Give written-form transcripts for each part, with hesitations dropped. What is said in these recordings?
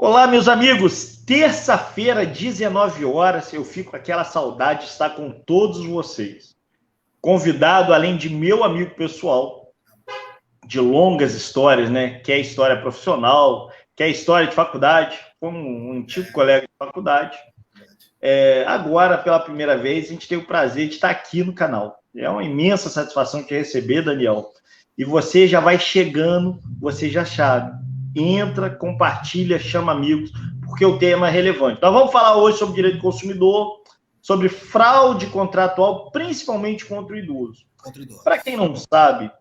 Olá, meus amigos. Terça-feira, 19 horas, eu fico com aquela saudade de estar com todos vocês. Convidado, além de meu amigo pessoal, de longas histórias, né? Que é história profissional, que é história de faculdade, como um antigo colega de faculdade. Agora, pela primeira vez, a gente tem o prazer de estar aqui no canal. É uma imensa satisfação te receber, Daniel. E você já vai chegando, você já sabe. Entra, compartilha, chama amigos, porque o tema é relevante. Nós vamos falar hoje sobre direito do consumidor, sobre fraude contratual, principalmente contra o idoso. Para quem não sabe,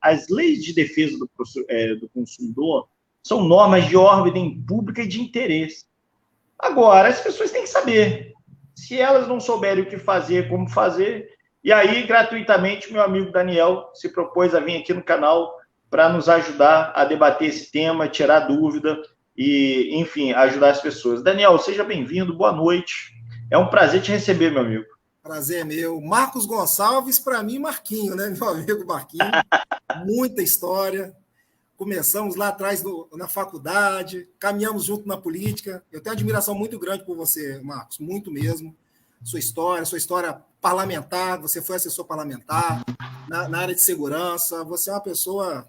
as leis de defesa do consumidor são normas de ordem pública e de interesse. Agora, as pessoas têm que saber. Se elas não souberem o que fazer, como fazer, e aí, gratuitamente, meu amigo Daniel se propôs a vir aqui no canal para nos ajudar a debater esse tema, tirar dúvida e, enfim, ajudar as pessoas. Daniel, seja bem-vindo, boa noite. É um prazer te receber, meu amigo. Prazer é meu. Marcos Gonçalves, para mim, Marquinho, né? Meu amigo Marquinho. Muita história. Começamos lá atrás na faculdade, caminhamos junto na política. Eu tenho admiração muito grande por você, Marcos, muito mesmo. Sua história parlamentar, você foi assessor parlamentar, na área de segurança. Você é uma pessoa...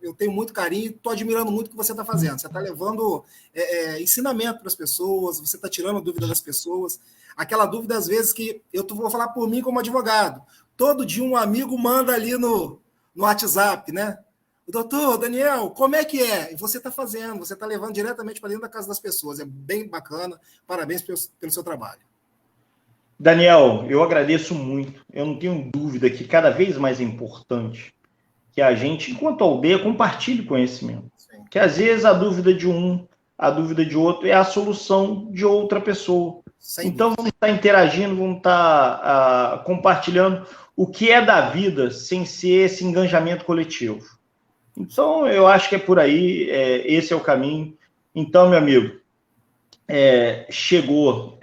Eu tenho muito carinho e estou admirando muito o que você está fazendo. Você está levando ensinamento para as pessoas, você está tirando dúvida das pessoas. Aquela dúvida, às vezes, que eu vou falar por mim como advogado. Todo dia um amigo manda ali no WhatsApp, né? Doutor, Daniel, como é que é? E você está fazendo, você está levando diretamente para dentro da casa das pessoas. É bem bacana. Parabéns pelo seu trabalho. Daniel, eu agradeço muito. Eu não tenho dúvida que cada vez mais é importante que a gente, enquanto aldeia, compartilhe conhecimento. Sim. Que às vezes a dúvida de um, a dúvida de outro é a solução de outra pessoa. Então vamos estar interagindo, vamos estar compartilhando o que é da vida sem ser esse engajamento coletivo. Então eu acho que é por aí, esse é o caminho. Então, meu amigo, chegou.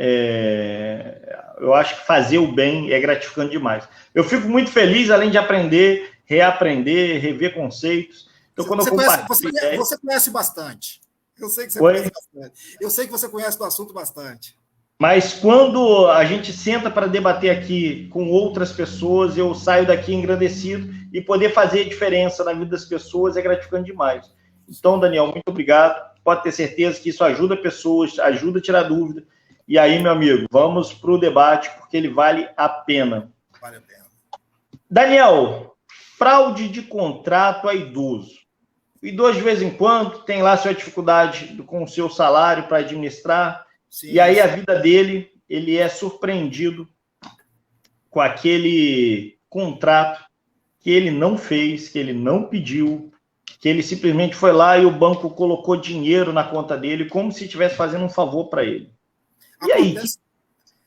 Eu acho que fazer o bem é gratificante demais. Eu fico muito feliz, além de aprender, reaprender, rever conceitos. Então, quando eu compartilho... Você conhece bastante. Eu sei que você conhece bastante. Eu sei que você conhece do assunto bastante. Mas quando a gente senta para debater aqui com outras pessoas, eu saio daqui engrandecido e poder fazer diferença na vida das pessoas é gratificante demais. Então, Daniel, muito obrigado. Pode ter certeza que isso ajuda pessoas, ajuda a tirar dúvida. E aí, meu amigo, vamos para o debate, porque ele vale a pena. Vale a pena. Daniel, fraude de contrato a idoso. O idoso, de vez em quando, tem lá sua dificuldade com o seu salário para administrar. Sim, e aí a vida dele, ele é surpreendido com aquele contrato que ele não fez, que ele não pediu, que ele simplesmente foi lá e o banco colocou dinheiro na conta dele como se estivesse fazendo um favor para ele.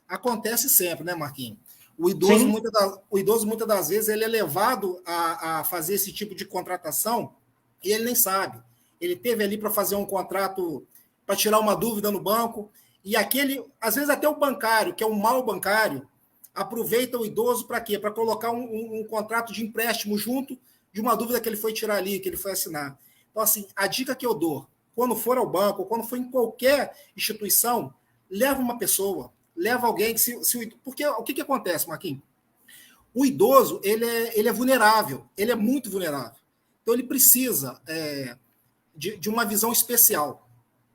Acontece sempre, né, Marquinhos? O idoso, muitas das vezes, ele é levado a fazer esse tipo de contratação e ele nem sabe. Ele teve ali para fazer um contrato, para tirar uma dúvida no banco, e aquele, às vezes até o bancário, que é um mau bancário, aproveita o idoso para quê? Para colocar um contrato de empréstimo junto de uma dúvida que ele foi tirar ali, que ele foi assinar. Então, assim, a dica que eu dou, quando for ao banco, ou quando for em qualquer instituição, leva uma pessoa, leva alguém, porque o que acontece, Marquinhos? O idoso, ele é vulnerável, ele é muito vulnerável. Então, ele precisa de uma visão especial,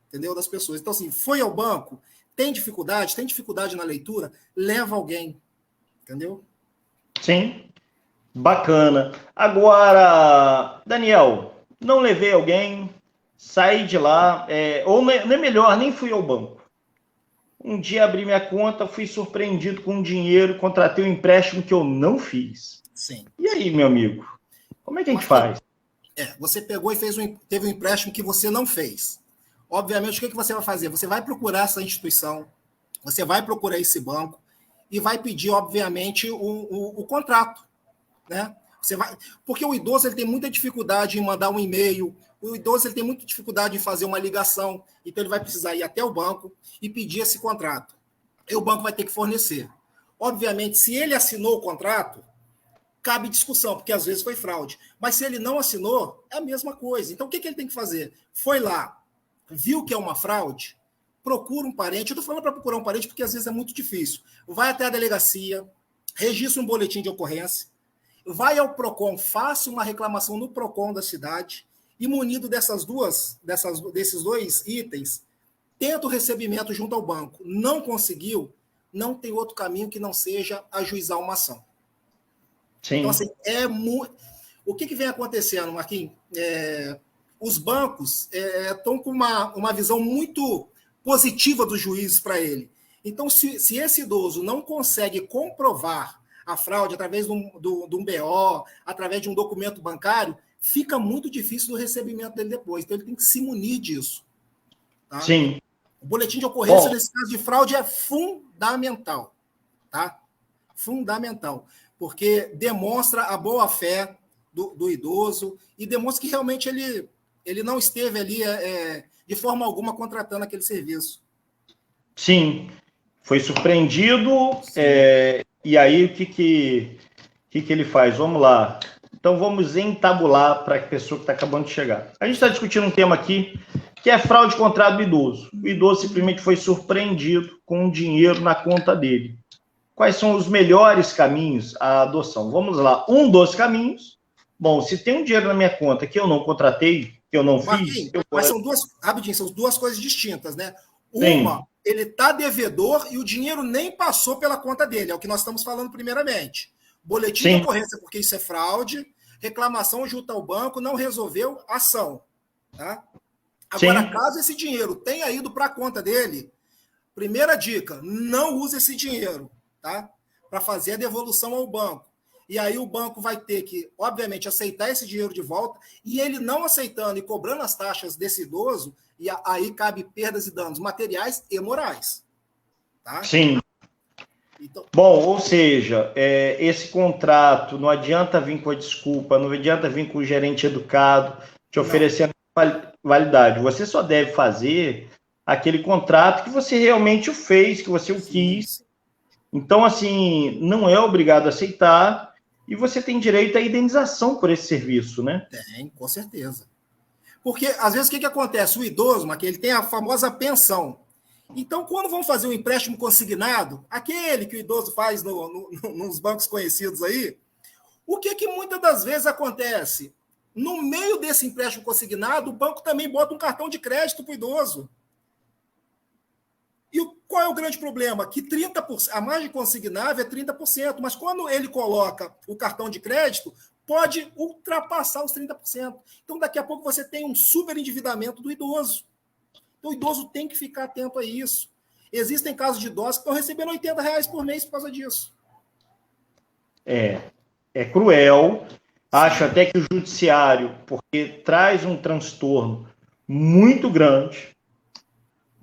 entendeu? Das pessoas. Então, assim, foi ao banco, tem dificuldade na leitura, leva alguém, entendeu? Sim. Bacana. Agora, Daniel, não levei alguém, saí de lá, ou não é melhor, nem fui ao banco. Um dia abri minha conta, fui surpreendido com dinheiro, contratei um empréstimo que eu não fiz. Sim. E aí, meu amigo, como é que a gente faz? Você pegou e teve um empréstimo que você não fez. Obviamente, o que você vai fazer? Você vai procurar essa instituição, você vai procurar esse banco e vai pedir, obviamente, o contrato. Né? Porque o idoso ele tem muita dificuldade em mandar um e-mail, o idoso ele tem muita dificuldade em fazer uma ligação, então ele vai precisar ir até o banco e pedir esse contrato. E o banco vai ter que fornecer. Obviamente, se ele assinou o contrato, cabe discussão, porque às vezes foi fraude. Mas se ele não assinou, é a mesma coisa. Então, o que ele tem que fazer? Foi lá, viu que é uma fraude, procura um parente. Eu estou falando para procurar um parente porque às vezes é muito difícil. Vai até a delegacia, registra um boletim de ocorrência, vai ao PROCON, faça uma reclamação no PROCON da cidade e, munido desses dois itens, tenta o recebimento junto ao banco. Não conseguiu, não tem outro caminho que não seja ajuizar uma ação. Sim. Então, assim, o que vem acontecendo, Marquinhos? Os bancos estão com uma visão muito positiva dos juízes para ele. Então, se esse idoso não consegue comprovar a fraude através de um BO, através de um documento bancário, fica muito difícil do recebimento dele depois. Então, ele tem que se munir disso. Tá? Sim. O boletim de ocorrência, nesse caso de fraude, é fundamental. Tá? Fundamental. Porque demonstra a boa-fé do idoso e demonstra que realmente ele não esteve ali de forma alguma contratando aquele serviço. Sim. Foi surpreendido, e aí o que ele faz? Vamos lá. Então vamos entabular para a pessoa que está acabando de chegar. A gente está discutindo um tema aqui que é fraude contrato do idoso. O idoso simplesmente foi surpreendido com dinheiro na conta dele. Quais são os melhores caminhos à adoção? Vamos lá. Um dos caminhos. Bom, se tem um dinheiro na minha conta que eu não contratei, que eu não fiz... Mas são duas coisas distintas, né? Uma, sim, ele está devedor e o dinheiro nem passou pela conta dele, é o que nós estamos falando primeiramente. Boletim de ocorrência, porque isso é fraude, reclamação junto ao banco, não resolveu, ação. Tá? Agora, sim, caso esse dinheiro tenha ido para a conta dele, primeira dica, não use esse dinheiro, tá? Para fazer a devolução ao banco. E aí o banco vai ter que, obviamente, aceitar esse dinheiro de volta, e ele não aceitando e cobrando as taxas desse idoso, e aí cabe perdas e danos materiais e morais. Tá? Sim. Então... Bom, ou seja, esse contrato não adianta vir com a desculpa, não adianta vir com o gerente educado te oferecendo validade. Você só deve fazer aquele contrato que você realmente o fez, que você o quis. Então, assim, não é obrigado a aceitar e você tem direito à indenização por esse serviço, né? Tem, com certeza. Porque, às vezes, o que acontece? O idoso, ele tem a famosa pensão. Então, quando vão fazer um empréstimo consignado, aquele que o idoso faz nos bancos conhecidos aí, o que muitas das vezes acontece? No meio desse empréstimo consignado, o banco também bota um cartão de crédito para o idoso. E qual é o grande problema? Que 30%, a margem consignável é 30%, mas quando ele coloca o cartão de crédito, pode ultrapassar os 30%. Então, daqui a pouco, você tem um superendividamento do idoso. Então, o idoso tem que ficar atento a isso. Existem casos de idosos que estão recebendo R$80 por mês por causa disso. É cruel. Acho até que o judiciário, porque traz um transtorno muito grande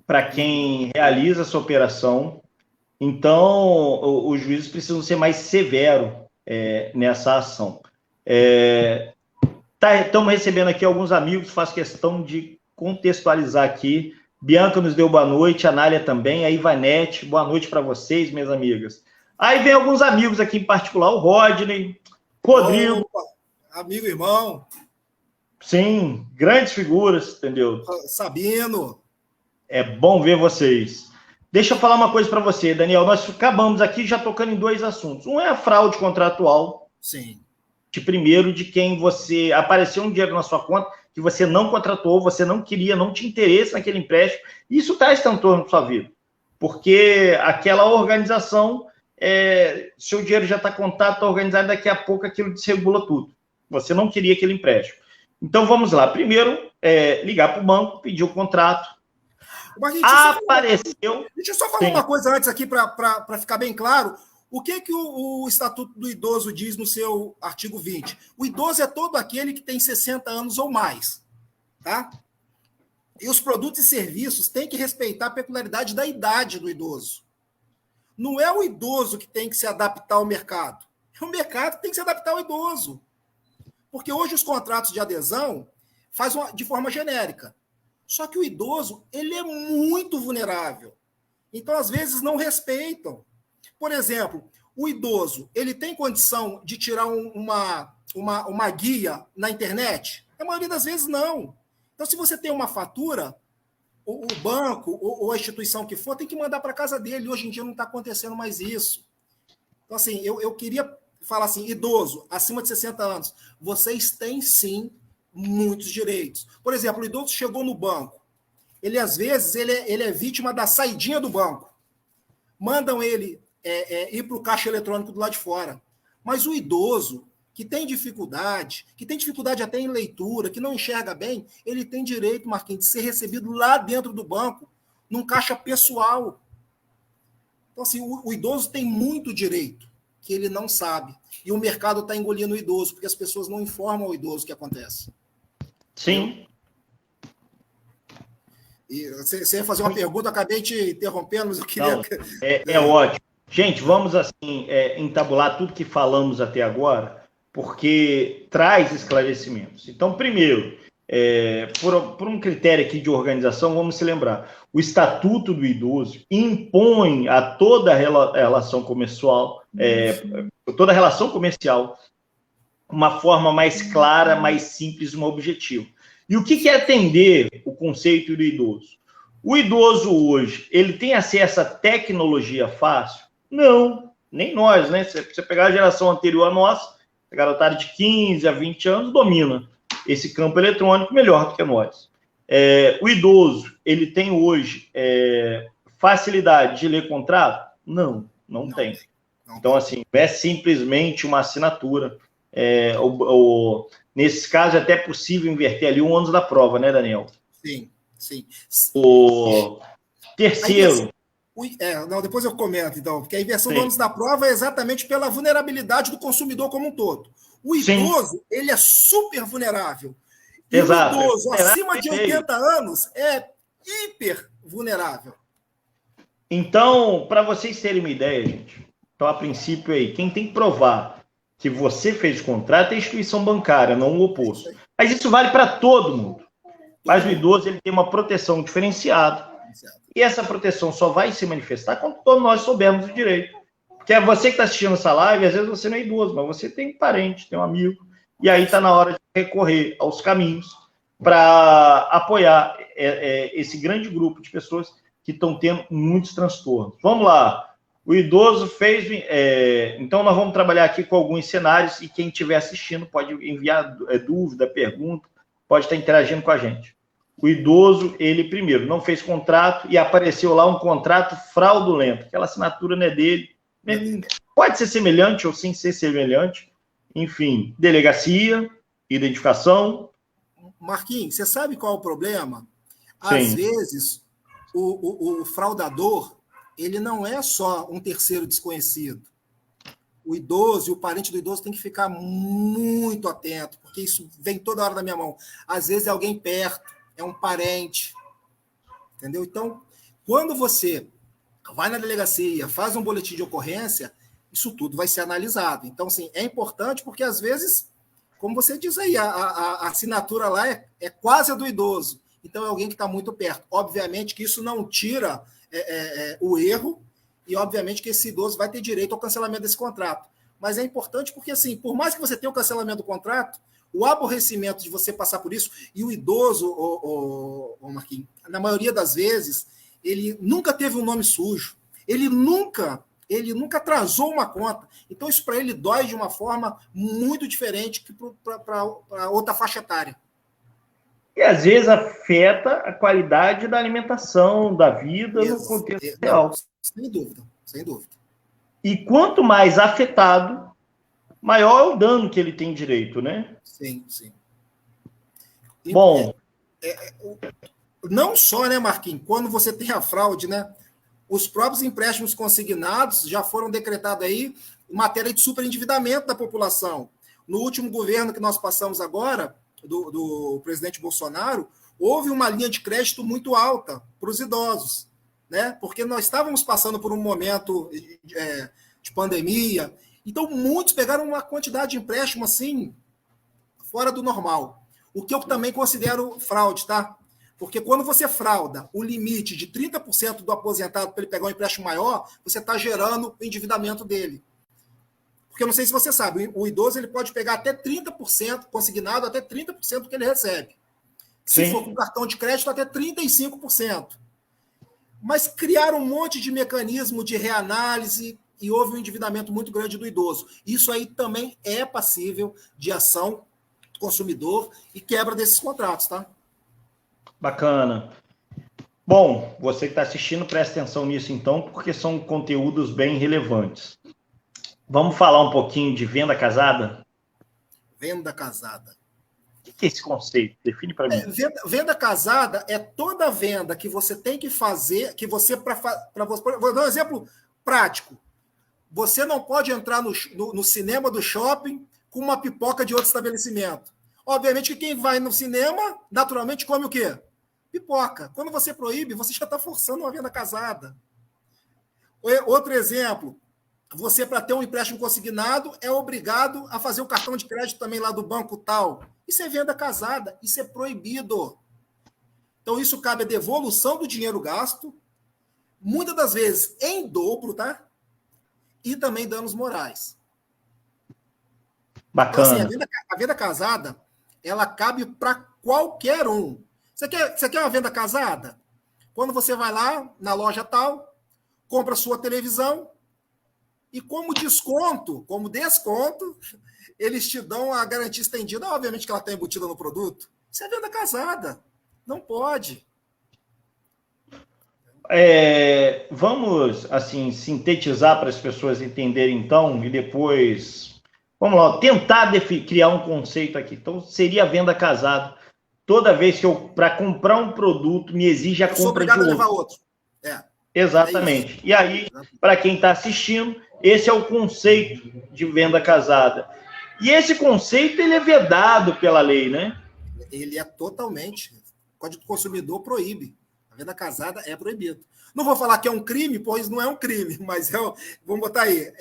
para quem realiza essa operação. Então, os juízes precisam ser mais severos nessa ação. Estamos recebendo aqui alguns amigos, faço questão de contextualizar aqui. Bianca nos deu boa noite, a Nália também, a Ivanete, boa noite para vocês, minhas amigas. Aí vem alguns amigos aqui em particular, o Rodney, Rodrigo. Opa, amigo, irmão. Sim, grandes figuras, entendeu? Sabino. É bom ver vocês. Deixa eu falar uma coisa para você, Daniel. Nós acabamos aqui já tocando em dois assuntos. Um é a fraude contratual. Sim. De quem você apareceu um dinheiro na sua conta que você não contratou, você não queria, não tinha interesse naquele empréstimo. Isso traz transtorno na sua vida. Porque aquela organização, seu dinheiro já está contado, está organizado, daqui a pouco aquilo desregula tudo. Você não queria aquele empréstimo. Então, vamos lá. Primeiro, ligar para o banco, pedir o contrato. Apareceu... Deixa eu só falar uma coisa antes aqui para ficar bem claro. O que o Estatuto do Idoso diz no seu artigo 20? O idoso é todo aquele que tem 60 anos ou mais. Tá? E os produtos e serviços têm que respeitar a peculiaridade da idade do idoso. Não é o idoso que tem que se adaptar ao mercado. É o mercado que tem que se adaptar ao idoso. Porque hoje os contratos de adesão fazem de forma genérica. Só que o idoso, ele é muito vulnerável. Então, às vezes, não respeitam. Por exemplo, o idoso, ele tem condição de tirar uma guia na internet? A maioria das vezes, não. Então, se você tem uma fatura, o banco ou a instituição que for tem que mandar para casa dele. Hoje em dia não está acontecendo mais isso. Então, assim, eu queria falar assim, idoso, acima de 60 anos, vocês têm, sim, muitos direitos. Por exemplo, o idoso chegou no banco, ele, às vezes, ele é vítima da saidinha do banco. Mandam ele ir para o caixa eletrônico do lado de fora. Mas o idoso, que tem dificuldade até em leitura, que não enxerga bem, ele tem direito, Marquinhos, de ser recebido lá dentro do banco, num caixa pessoal. Então, assim, o idoso tem muito direito que ele não sabe. E o mercado está engolindo o idoso, porque as pessoas não informam o idoso o que acontece. Sim. E você ia fazer uma pergunta, acabei te interrompendo, mas eu queria... Não, é ótimo. Gente, vamos assim entabular tudo que falamos até agora, porque traz esclarecimentos. Então, primeiro, por um critério aqui de organização, vamos se lembrar, o Estatuto do Idoso impõe a toda relação comercial, uma forma mais clara, mais simples, um objetivo. E o que é atender o conceito do idoso? O idoso hoje, ele tem acesso à tecnologia fácil? Não, nem nós, né? Se você pegar a geração anterior a nossa, a garotada de 15 a 20 anos domina esse campo eletrônico melhor do que nós. O idoso, ele tem hoje facilidade de ler contrato? Não tem. Então, assim, é simplesmente uma assinatura. Nesse caso, é até possível inverter ali 1 ano da prova, né, Daniel? Sim, sim. O terceiro... depois eu comento, então, porque a inversão do ônus da prova é exatamente pela vulnerabilidade do consumidor como um todo. O idoso, ele é super vulnerável. E exato. O idoso acima de 80 anos é hiper vulnerável. Então, para vocês terem uma ideia, gente, então, a princípio aí, quem tem que provar que você fez o contrato é a instituição bancária, não o oposto. Mas isso vale para todo mundo. Mas o idoso, ele tem uma proteção diferenciada. E essa proteção só vai se manifestar quando todos nós soubermos o direito. Porque é você que está assistindo essa live, às vezes você não é idoso, mas você tem um parente, tem um amigo, e aí está na hora de recorrer aos caminhos para apoiar esse grande grupo de pessoas que estão tendo muitos transtornos. Vamos lá. O idoso fez... então, nós vamos trabalhar aqui com alguns cenários e quem estiver assistindo pode enviar dúvida, pergunta, pode estar interagindo com a gente. O idoso, ele primeiro não fez contrato e apareceu lá um contrato fraudulento. Aquela assinatura não é dele. Pode ser semelhante ou sem ser semelhante. Enfim, delegacia, identificação. Marquinhos, você sabe qual é o problema? Às vezes, o fraudador, ele não é só um terceiro desconhecido. O idoso e o parente do idoso tem que ficar muito atento, porque isso vem toda hora da minha mão. Às vezes é alguém perto, é um parente, entendeu? Então, quando você vai na delegacia, faz um boletim de ocorrência, isso tudo vai ser analisado. Então, assim, é importante porque, às vezes, como você diz aí, a assinatura lá é quase a do idoso. Então, é alguém que está muito perto. Obviamente que isso não tira o erro e, obviamente, que esse idoso vai ter direito ao cancelamento desse contrato. Mas é importante porque, assim, por mais que você tenha o cancelamento do contrato, o aborrecimento de você passar por isso, e o idoso, o Marquinhos, na maioria das vezes, ele nunca teve um nome sujo, ele nunca atrasou uma conta. Então, isso para ele dói de uma forma muito diferente que para outra faixa etária. E, às vezes, afeta a qualidade da alimentação, da vida, no contexto real. Sem dúvida, sem dúvida. E quanto mais afetado, maior é o dano que ele tem direito, né? Sim, sim. Bom... não só, né, Marquinhos, quando você tem a fraude, né? Os próprios empréstimos consignados já foram decretados aí em matéria de superendividamento da população. No último governo que nós passamos agora, do presidente Bolsonaro, houve uma linha de crédito muito alta para os idosos, né? Porque nós estávamos passando por um momento de pandemia, então muitos pegaram uma quantidade de empréstimo assim, fora do normal. O que eu também considero fraude, tá? Porque quando você frauda o limite de 30% do aposentado para ele pegar um empréstimo maior, você está gerando o endividamento dele. Porque eu não sei se você sabe, o idoso ele pode pegar até 30%, consignado até 30% do que ele recebe. Se for com cartão de crédito, até 35%. Mas criaram um monte de mecanismo de reanálise e houve um endividamento muito grande do idoso. Isso aí também é passível de ação do consumidor e quebra desses contratos, tá? Bacana. Bom, você que está assistindo, presta atenção nisso então, porque são conteúdos bem relevantes. Vamos falar um pouquinho de venda casada? Venda casada. O que é esse conceito? Define para mim. Venda casada é toda venda que você tem que fazer, que você, para você. Vou dar um exemplo prático. Você não pode entrar no cinema do shopping com uma pipoca de outro estabelecimento. Obviamente que quem vai no cinema, naturalmente, come o quê? Pipoca. Quando você proíbe, você já está forçando uma venda casada. Outro exemplo, você, para ter um empréstimo consignado, é obrigado a fazer o cartão de crédito também lá do banco tal. Isso é venda casada, isso é proibido. Então, isso cabe a devolução do dinheiro gasto, muitas das vezes em dobro, tá? E também danos morais. Bacana. Então, assim, a venda casada, ela cabe para qualquer um. Você quer uma venda casada? Quando você vai lá na loja tal, compra sua televisão e como desconto, eles te dão a garantia estendida. Obviamente que ela está embutida no produto. Isso é venda casada. Não pode. Vamos, assim, sintetizar para as pessoas entenderem, então, e depois... Vamos lá, tentar criar um conceito aqui. Então, seria a venda casada. Toda vez que para comprar um produto, me exige a compra de outro. A levar outro. Exatamente. E aí, para quem está assistindo, esse é o conceito de venda casada. E esse conceito, ele é vedado pela lei, né? Ele é totalmente. O Código do Consumidor proíbe. A venda casada é proibido. Não vou falar que é um crime, pois não é um crime, mas vamos botar aí,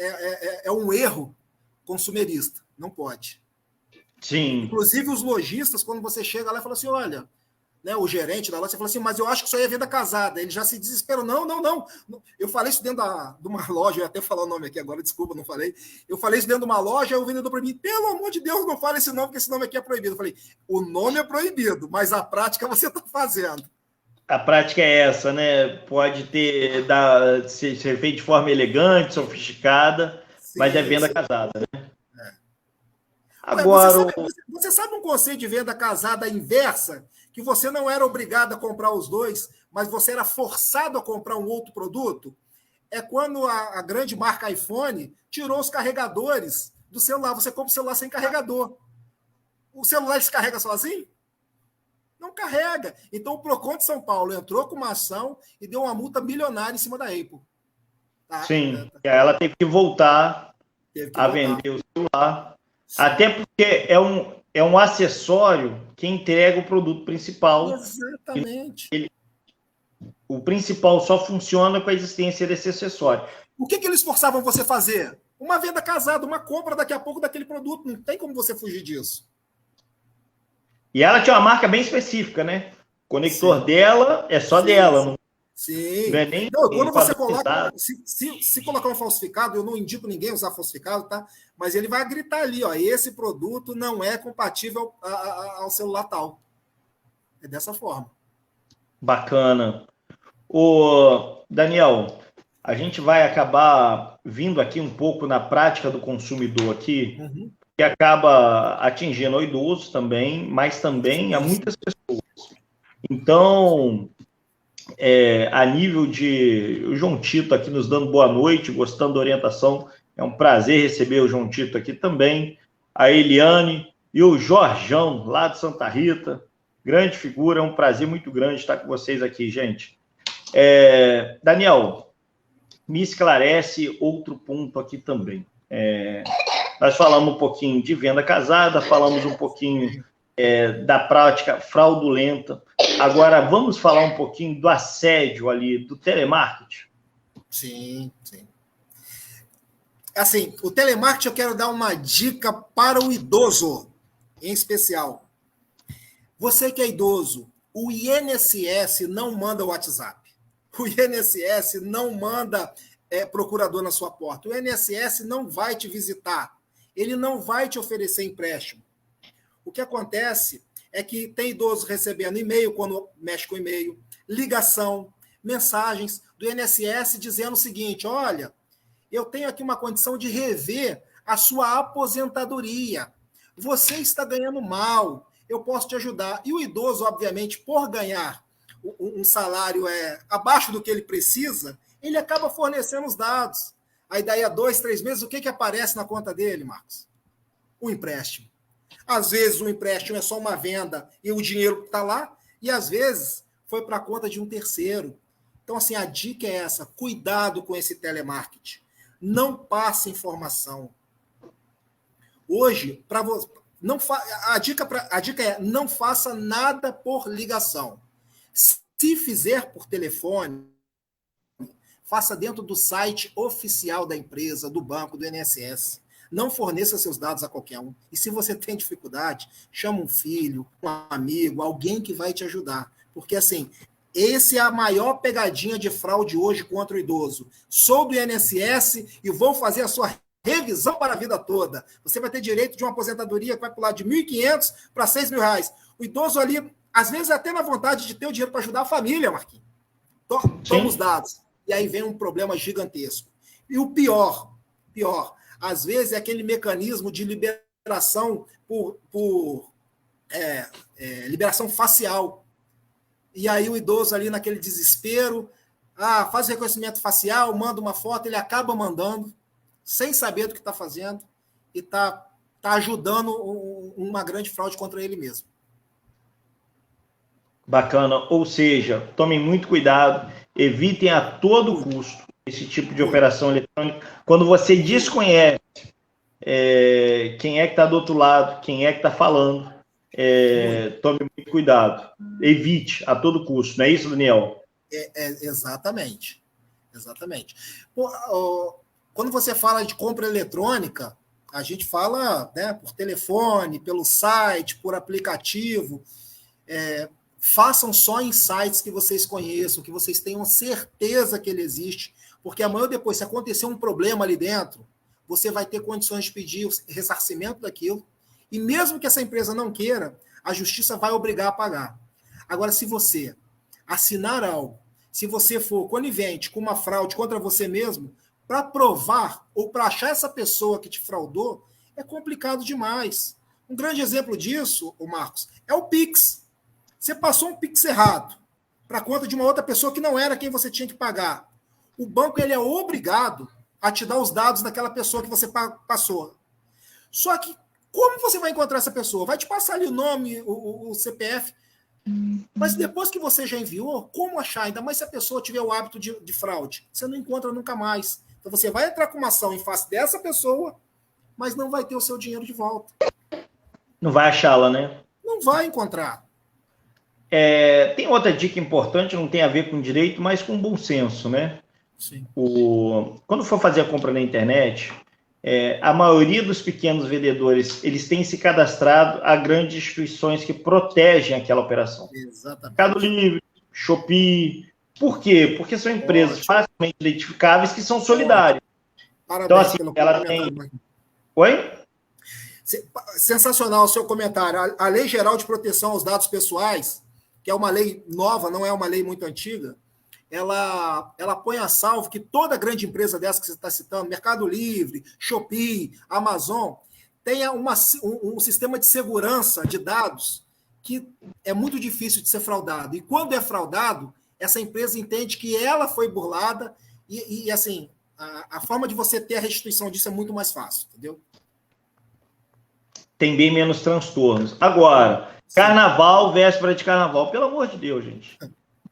é um erro consumerista. Não pode. Sim. Inclusive, os lojistas, quando você chega lá e fala assim, olha, né, o gerente da loja, você fala assim, mas eu acho que isso aí é venda casada. Ele já se desesperou. Não. Eu falei isso dentro de uma loja, eu ia até falar o nome aqui agora, desculpa, não falei. Eu falei isso dentro de uma loja, aí o vendedor para mim, pelo amor de Deus, não fale esse nome, porque esse nome aqui é proibido. Eu falei, o nome é proibido, mas a prática você está fazendo. A prática é essa, né? Pode ser feito de forma elegante, sofisticada, sim, mas é venda casada, né? Agora, você sabe um conceito de venda casada inversa? Que você não era obrigado a comprar os dois, mas você era forçado a comprar um outro produto? É quando a grande marca iPhone tirou os carregadores do celular. Você compra o celular sem carregador. O celular descarrega sozinho? Não carrega. Então, o Procon de São Paulo entrou com uma ação e deu uma multa milionária em cima da Apple. Tá? Sim, ela teve que voltar a vender o celular. Sim. Até porque é um acessório que entrega o produto principal. Exatamente. O principal só funciona com a existência desse acessório. O que eles forçavam você a fazer? Uma venda casada, uma compra daqui a pouco daquele produto. Não tem como você fugir disso. E ela tinha uma marca bem específica, né? O conector dela é só dela. Não... Sim. Não é nem quando você coloca, se colocar um falsificado, eu não indico ninguém usar falsificado, tá? Mas ele vai gritar ali, ó, esse produto não é compatível ao celular tal. É dessa forma. Bacana. Ô, Daniel, a gente vai acabar vindo aqui um pouco na prática do consumidor aqui, que acaba atingindo o idoso também, mas também a muitas pessoas. Então... a nível de... O João Tito aqui nos dando boa noite, gostando da orientação. É um prazer receber o João Tito aqui também. A Eliane e o Jorjão, lá de Santa Rita. Grande figura, é um prazer muito grande estar com vocês aqui, gente. Daniel, me esclarece outro ponto aqui também. Nós falamos um pouquinho de venda casada, falamos um pouquinho da prática fraudulenta. Agora, vamos falar um pouquinho do assédio ali, do telemarketing? Sim. Assim, o telemarketing eu quero dar uma dica para o idoso, em especial. Você que é idoso, o INSS não manda WhatsApp. O INSS não manda procurador na sua porta. O INSS não vai te visitar. Ele não vai te oferecer empréstimo. O que acontece é que tem idoso recebendo e-mail quando mexe com e-mail, ligação, mensagens do INSS dizendo o seguinte: olha, eu tenho aqui uma condição de rever a sua aposentadoria. Você está ganhando mal, eu posso te ajudar. E o idoso, obviamente, por ganhar um salário abaixo do que ele precisa, ele acaba fornecendo os dados. Aí daí a 2, 3 meses, o que aparece na conta dele, Marcos? O empréstimo. Às vezes o empréstimo é só uma venda e o dinheiro está lá, e às vezes foi para a conta de um terceiro. Então, assim, a dica é essa: cuidado com esse telemarketing. Não passe informação. Hoje, para você, a dica é: não faça nada por ligação. Se fizer por telefone, faça dentro do site oficial da empresa, do banco, do INSS. Não forneça seus dados a qualquer um. E se você tem dificuldade, chama um filho, um amigo, alguém que vai te ajudar. Porque, assim, esse é a maior pegadinha de fraude hoje contra o idoso. Sou do INSS e vou fazer a sua revisão para a vida toda. Você vai ter direito de uma aposentadoria que vai pular de R$ 1.500 para R$ 6.000. O idoso ali, às vezes, até na vontade de ter o dinheiro para ajudar a família, Marquinhos. Toma os dados. E aí vem um problema gigantesco. E o pior, às vezes é aquele mecanismo de liberação por liberação facial. E aí o idoso ali naquele desespero, faz o reconhecimento facial, manda uma foto, ele acaba mandando, sem saber do que está fazendo, e está ajudando uma grande fraude contra ele mesmo. Bacana. Ou seja, tomem muito cuidado, evitem a todo custo esse tipo de operação eletrônica. Quando você desconhece quem é que está do outro lado, quem é que está falando, tome muito cuidado. Evite a todo custo. Não é isso, Daniel? Exatamente. Quando você fala de compra eletrônica, a gente fala, né, por telefone, pelo site, por aplicativo. Façam só em sites que vocês conheçam, que vocês tenham certeza que ele existe, porque amanhã ou depois, se acontecer um problema ali dentro, você vai ter condições de pedir o ressarcimento daquilo, e mesmo que essa empresa não queira, a justiça vai obrigar a pagar. Agora, se você assinar algo, se você for conivente com uma fraude contra você mesmo, para provar ou para achar essa pessoa que te fraudou, é complicado demais. Um grande exemplo disso, Marcos, é o Pix. Você passou um Pix errado para a conta de uma outra pessoa que não era quem você tinha que pagar. O banco ele é obrigado a te dar os dados daquela pessoa que você passou. Só que como você vai encontrar essa pessoa? Vai te passar ali o nome, o CPF. Mas depois que você já enviou, como achar? Ainda mais se a pessoa tiver o hábito de fraude. Você não encontra nunca mais. Então você vai entrar com uma ação em face dessa pessoa, mas não vai ter o seu dinheiro de volta. Não vai achá-la, né? Não vai encontrar. Tem outra dica importante, não tem a ver com direito, mas com bom senso, né? Sim. Quando for fazer a compra na internet, a maioria dos pequenos vendedores, eles têm se cadastrado a grandes instituições que protegem aquela operação. Exatamente. Mercado Livre, Shopee. Por quê? Porque são empresas facilmente identificáveis que são solidárias. Parabéns então, assim, pelo ela tem... Oi? Sensacional o seu comentário. A Lei Geral de Proteção aos Dados Pessoais, que é uma lei nova, não é uma lei muito antiga, ela põe a salvo que toda grande empresa dessa que você está citando, Mercado Livre, Shopee, Amazon, tenha um sistema de segurança de dados que é muito difícil de ser fraudado. E quando é fraudado, essa empresa entende que ela foi burlada e assim, a forma de você ter a restituição disso é muito mais fácil, entendeu? Tem bem menos transtornos. Agora, carnaval, véspera de carnaval, pelo amor de Deus, gente.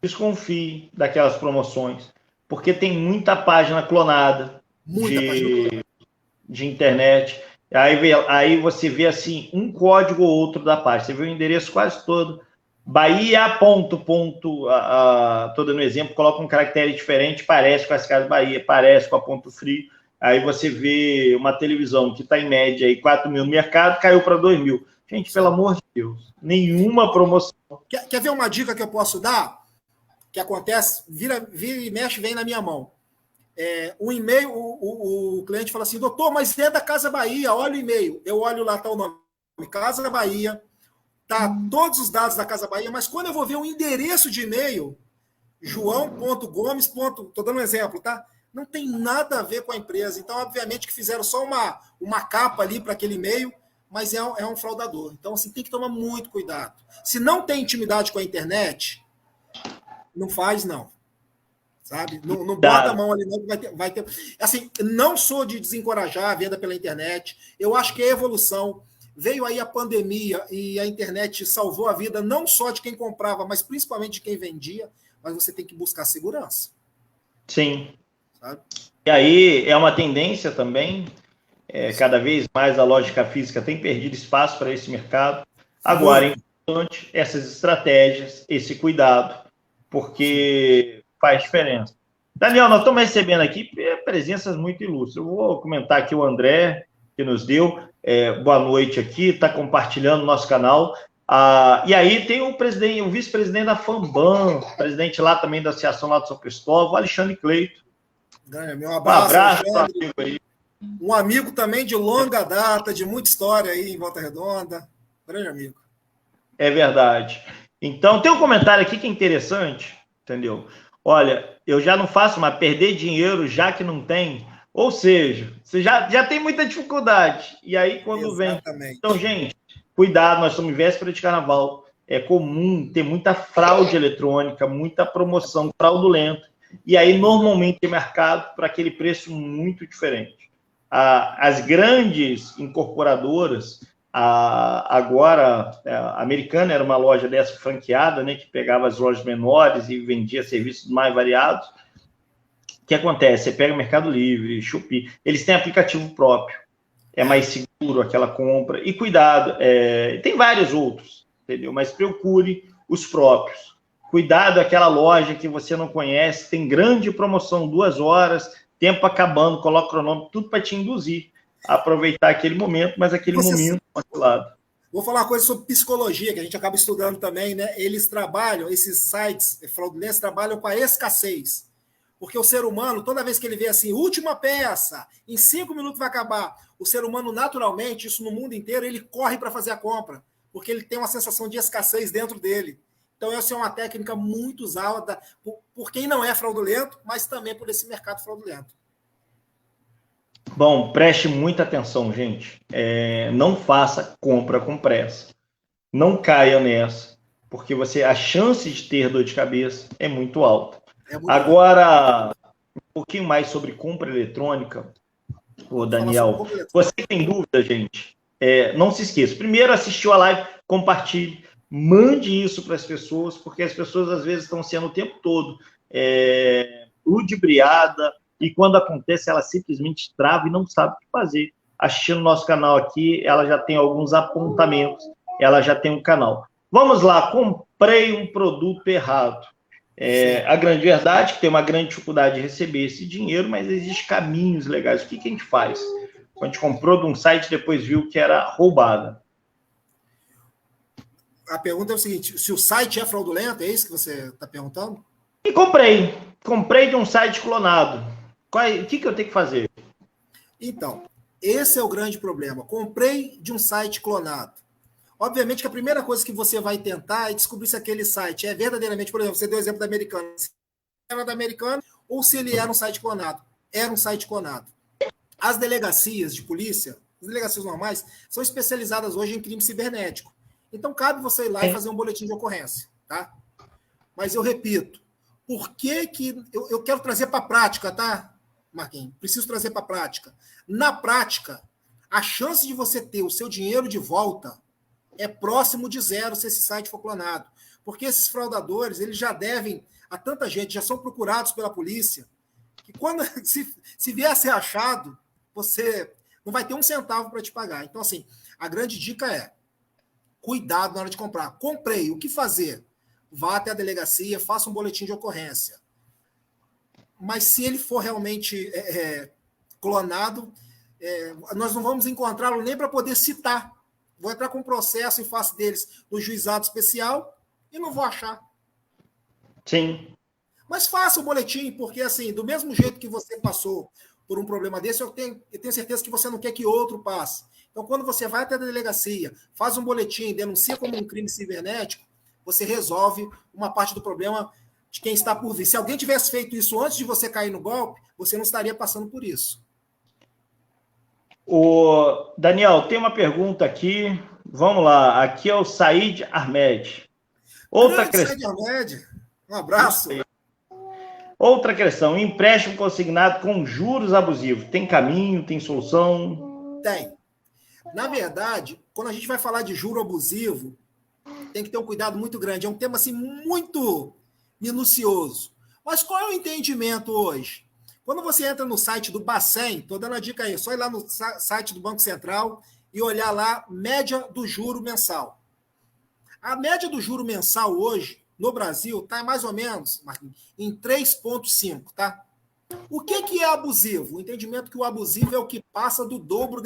Desconfie daquelas promoções, porque tem muita página clonada de internet. Aí você vê assim, um código ou outro da página. Você vê o endereço quase todo. Bahia, tô dando um exemplo, coloca um caractere diferente, parece com a Casas Bahia, parece com a Ponto Frio. Aí você vê uma televisão que está em média aí 4 mil no mercado, caiu para 2 mil. Gente, pelo amor de Deus, nenhuma promoção. Quer ver uma dica que eu posso dar? Que acontece, vira e mexe, vem na minha mão. O e-mail, o cliente fala assim, doutor, mas é da Casa Bahia, olha o e-mail. Eu olho lá, tá o nome, Casa Bahia, tá todos os dados da Casa Bahia, mas quando eu vou ver o endereço de e-mail, joão.gomes. Estou dando um exemplo, tá? Não tem nada a ver com a empresa. Então, obviamente, que fizeram só uma capa ali para aquele e-mail, mas é um fraudador. Então, assim, tem que tomar muito cuidado. Se não tem intimidade com a internet, não faz, não. Sabe? Não bota a mão ali, não, vai ter. Assim, não sou de desencorajar a venda pela internet. Eu acho que é evolução. Veio aí a pandemia e a internet salvou a vida não só de quem comprava, mas principalmente de quem vendia. Mas você tem que buscar segurança. Sim. Sabe? E aí é uma tendência também, cada vez mais a lógica física tem perdido espaço para esse mercado. Agora, é importante essas estratégias, esse cuidado, porque faz diferença. Daniel, nós estamos recebendo aqui presenças muito ilustres. Eu vou comentar aqui o André, que nos deu boa noite aqui, está compartilhando o nosso canal. E aí tem o vice-presidente da FAMBAN, presidente lá também da Associação lá de São Cristóvão, Alexandre Cleito. Meu abraço, amigo aí. Um amigo também de longa data, de muita história aí em Volta Redonda. Grande amigo. É verdade. Então, tem um comentário aqui que é interessante, entendeu? Olha, eu já não faço mais perder dinheiro já que não tem. Ou seja, você já tem muita dificuldade. E aí, quando Exatamente. vem... Então, gente, cuidado, nós estamos em véspera de carnaval. É comum ter muita fraude eletrônica, muita promoção fraudulenta. E aí, normalmente, é mercado para aquele preço muito diferente. As grandes incorporadoras, agora, a Americana era uma loja dessa franqueada, né, que pegava as lojas menores e vendia serviços mais variados. O que acontece? Você pega o Mercado Livre, Shopee, eles têm aplicativo próprio. É mais seguro aquela compra. E cuidado, tem vários outros, entendeu? Mas procure os próprios. Cuidado, aquela loja que você não conhece, tem grande promoção, 2 horas, tempo acabando, coloca o cronômetro, tudo para te induzir a aproveitar aquele momento, mas aquele momento lado. Vou falar uma coisa sobre psicologia, que a gente acaba estudando também, né? Eles trabalham, esses sites fraudulentos trabalham com a escassez. Porque o ser humano, toda vez que ele vê assim, última peça, em 5 minutos vai acabar, o ser humano, naturalmente, isso no mundo inteiro, ele corre para fazer a compra, porque ele tem uma sensação de escassez dentro dele. Então, essa é uma técnica muito usada por quem não é fraudulento, mas também por esse mercado fraudulento. Bom, preste muita atenção, gente. Não faça compra com pressa. Não caia nessa, porque a chance de ter dor de cabeça é muito alta. Agora, um pouquinho mais sobre compra eletrônica, Daniel. Você tem dúvida, gente? Não se esqueça. Primeiro, assistiu a live, compartilhe, mande isso para as pessoas, porque as pessoas, às vezes, estão sendo o tempo todo ludibriadas, e quando acontece, ela simplesmente trava e não sabe o que fazer. Assistindo o nosso canal aqui, ela já tem alguns apontamentos, ela já tem um canal. Vamos lá, comprei um produto errado. A grande verdade é que tem uma grande dificuldade de receber esse dinheiro, mas existem caminhos legais. O que a gente faz? A gente comprou de um site e depois viu que era roubada. A pergunta é o seguinte, se o site é fraudulento, é isso que você está perguntando? E comprei de um site clonado. O que eu tenho que fazer? Então, esse é o grande problema. Comprei de um site clonado. Obviamente que a primeira coisa que você vai tentar é descobrir se aquele site é verdadeiramente, por exemplo, você deu o exemplo da Americana, se era da Americana ou se ele era um site clonado. Era um site clonado. As delegacias de polícia, as delegacias normais, são especializadas hoje em crime cibernético. Então, cabe você ir lá e fazer um boletim de ocorrência. Tá? Mas eu repito, por que eu quero trazer para a prática, tá, Marquinhos? Preciso trazer para a prática. Na prática, a chance de você ter o seu dinheiro de volta é próximo de zero se esse site for clonado. Porque esses fraudadores, eles já devem a tanta gente, já são procurados pela polícia, que quando se vier a ser achado, você não vai ter um centavo para te pagar. Então, assim, a grande dica é cuidado na hora de comprar. Comprei, o que fazer? Vá até a delegacia, faça um boletim de ocorrência. Mas se ele for realmente clonado, nós não vamos encontrá-lo nem para poder citar. Vou entrar com um processo em face deles no juizado especial e não vou achar. Sim. Mas faça o boletim, porque assim, do mesmo jeito que você passou por um problema desse, eu tenho certeza que você não quer que outro passe. Então, quando você vai até a delegacia, faz um boletim, denuncia como um crime cibernético, você resolve uma parte do problema de quem está por vir. Se alguém tivesse feito isso antes de você cair no golpe, você não estaria passando por isso. O Daniel, tem uma pergunta aqui. Vamos lá. Aqui é o Said Ahmed. Outra questão. Said Ahmed, um abraço. Outra questão. Empréstimo consignado com juros abusivos. Tem caminho? Tem solução? Tem. Na verdade, quando a gente vai falar de juro abusivo, tem que ter um cuidado muito grande. É um tema assim, muito minucioso. Mas qual é o entendimento hoje? Quando você entra no site do Bacen, estou dando a dica aí, é só ir lá no site do Banco Central e olhar lá, média do juro mensal. A média do juro mensal hoje, no Brasil, está mais ou menos, Marquinhos, em 3,5, tá? O que é abusivo? O entendimento que o abusivo é o que passa do dobro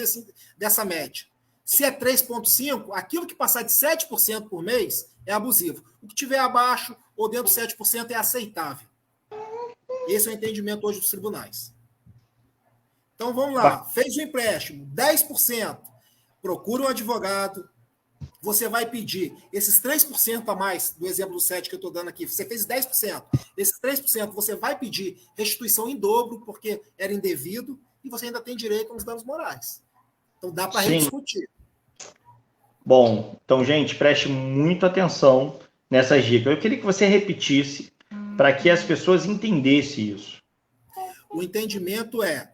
dessa média. Se é 3,5, aquilo que passar de 7% por mês é abusivo. O que tiver abaixo ou dentro de 7% é aceitável. Esse é o entendimento hoje dos tribunais. Então, vamos lá. Fez o empréstimo, 10%. Procura um advogado. Você vai pedir esses 3% a mais, do exemplo do 7 que eu estou dando aqui. Você fez 10%. Esses 3% você vai pedir restituição em dobro, porque era indevido, e você ainda tem direito a uns danos morais. Então, dá para rediscutir. Bom, então, gente, preste muita atenção nessas dicas. Eu queria que você repetisse para que as pessoas entendessem isso. O entendimento é,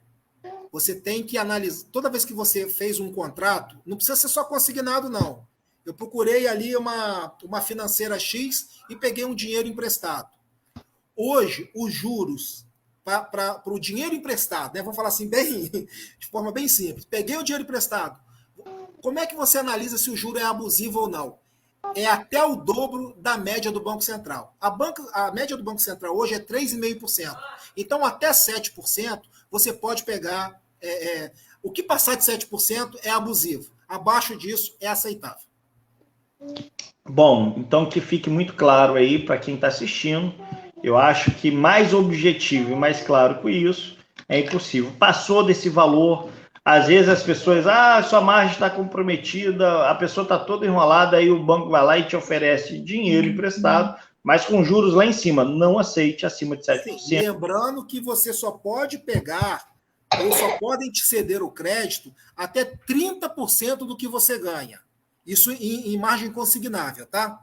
você tem que analisar, toda vez que você fez um contrato, não precisa ser só consignado, não. Eu procurei ali uma financeira X e peguei um dinheiro emprestado. Hoje, os juros para o dinheiro emprestado, né? Vamos falar assim, de forma bem simples. Peguei o dinheiro emprestado. Como é que você analisa se o juro é abusivo ou não? É até o dobro da média do Banco Central. A média do Banco Central hoje é 3,5%. Então, até 7%, você pode pegar... o que passar de 7% é abusivo. Abaixo disso, é aceitável. Bom, então que fique muito claro aí para quem está assistindo. Eu acho que mais objetivo e mais claro que isso é impossível. Passou desse valor, às vezes as pessoas, sua margem está comprometida, a pessoa está toda enrolada, aí o banco vai lá e te oferece dinheiro emprestado, mas com juros lá em cima. Não aceite acima de 7%. Sim, lembrando que você só pode pegar, ou só podem te ceder o crédito até 30% do que você ganha. Isso em margem consignável, tá?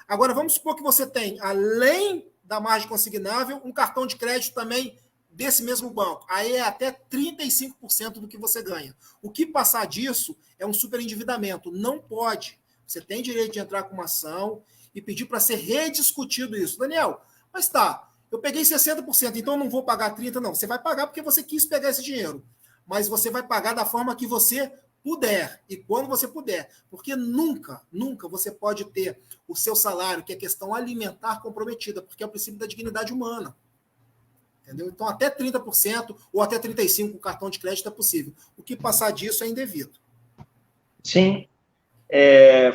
Agora, vamos supor que você tem, além da margem consignável, um cartão de crédito também desse mesmo banco. Aí é até 35% do que você ganha. O que passar disso é um superendividamento. Não pode. Você tem direito de entrar com uma ação e pedir para ser rediscutido isso. Daniel, mas tá, eu peguei 60%, então eu não vou pagar 30%, não. Você vai pagar porque você quis pegar esse dinheiro. Mas você vai pagar da forma que você puder e quando você puder, porque nunca você pode ter o seu salário, que é questão alimentar, comprometida, porque é o princípio da dignidade humana. Entendeu? Então, até 30% ou até 35% o cartão de crédito é possível. O que passar disso é indevido. Sim.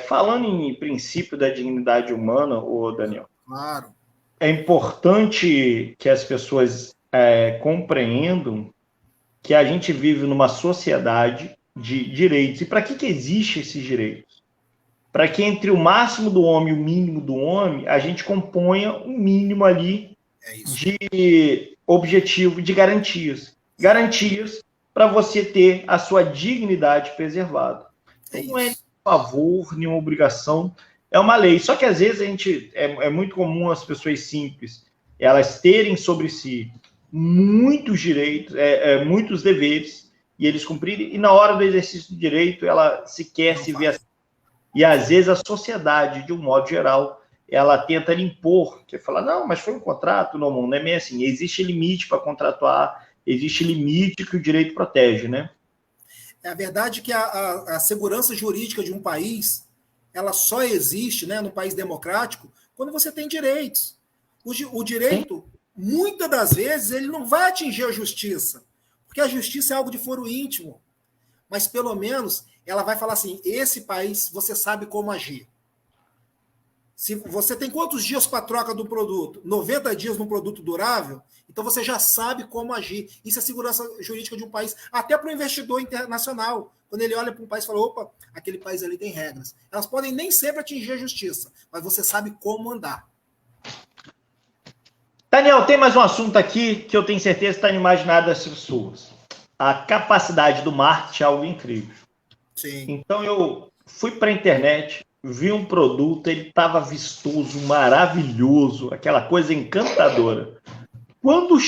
Falando em princípio da dignidade humana, Daniel, claro, é importante que as pessoas compreendam que a gente vive numa sociedade de direitos. E para que existem esses direitos? Para que entre o máximo do homem e o mínimo do homem, a gente componha um mínimo ali de objetivo, de garantias. Garantias para você ter a sua dignidade preservada. Não é favor, nenhuma obrigação, é uma lei. Só que às vezes é muito comum as pessoas simples, elas terem sobre si muitos direitos, muitos deveres, e eles cumprirem, e na hora do exercício do direito, ela sequer se vê assim. E às vezes a sociedade, de um modo geral, ela tenta lhe impor, que fala, não, mas foi um contrato, não é meio assim, existe limite para contratuar, existe limite que o direito protege, né? É a verdade que a segurança jurídica de um país, ela só existe, né, no país democrático, quando você tem direitos. O direito, muitas das vezes, ele não vai atingir a justiça, porque a justiça é algo de foro íntimo, mas pelo menos ela vai falar assim, esse país, você sabe como agir. Se você tem quantos dias para a troca do produto? 90 dias num produto durável? Então você já sabe como agir. Isso é segurança jurídica de um país, até para o investidor internacional. Quando ele olha para um país e fala, opa, aquele país ali tem regras. Elas podem nem sempre atingir a justiça, mas você sabe como andar. Daniel, tem mais um assunto aqui que eu tenho certeza que está no imaginário das pessoas. A capacidade do marketing é algo incrível. Sim. Então eu fui para a internet, vi um produto, ele estava vistoso, maravilhoso, aquela coisa encantadora. Quando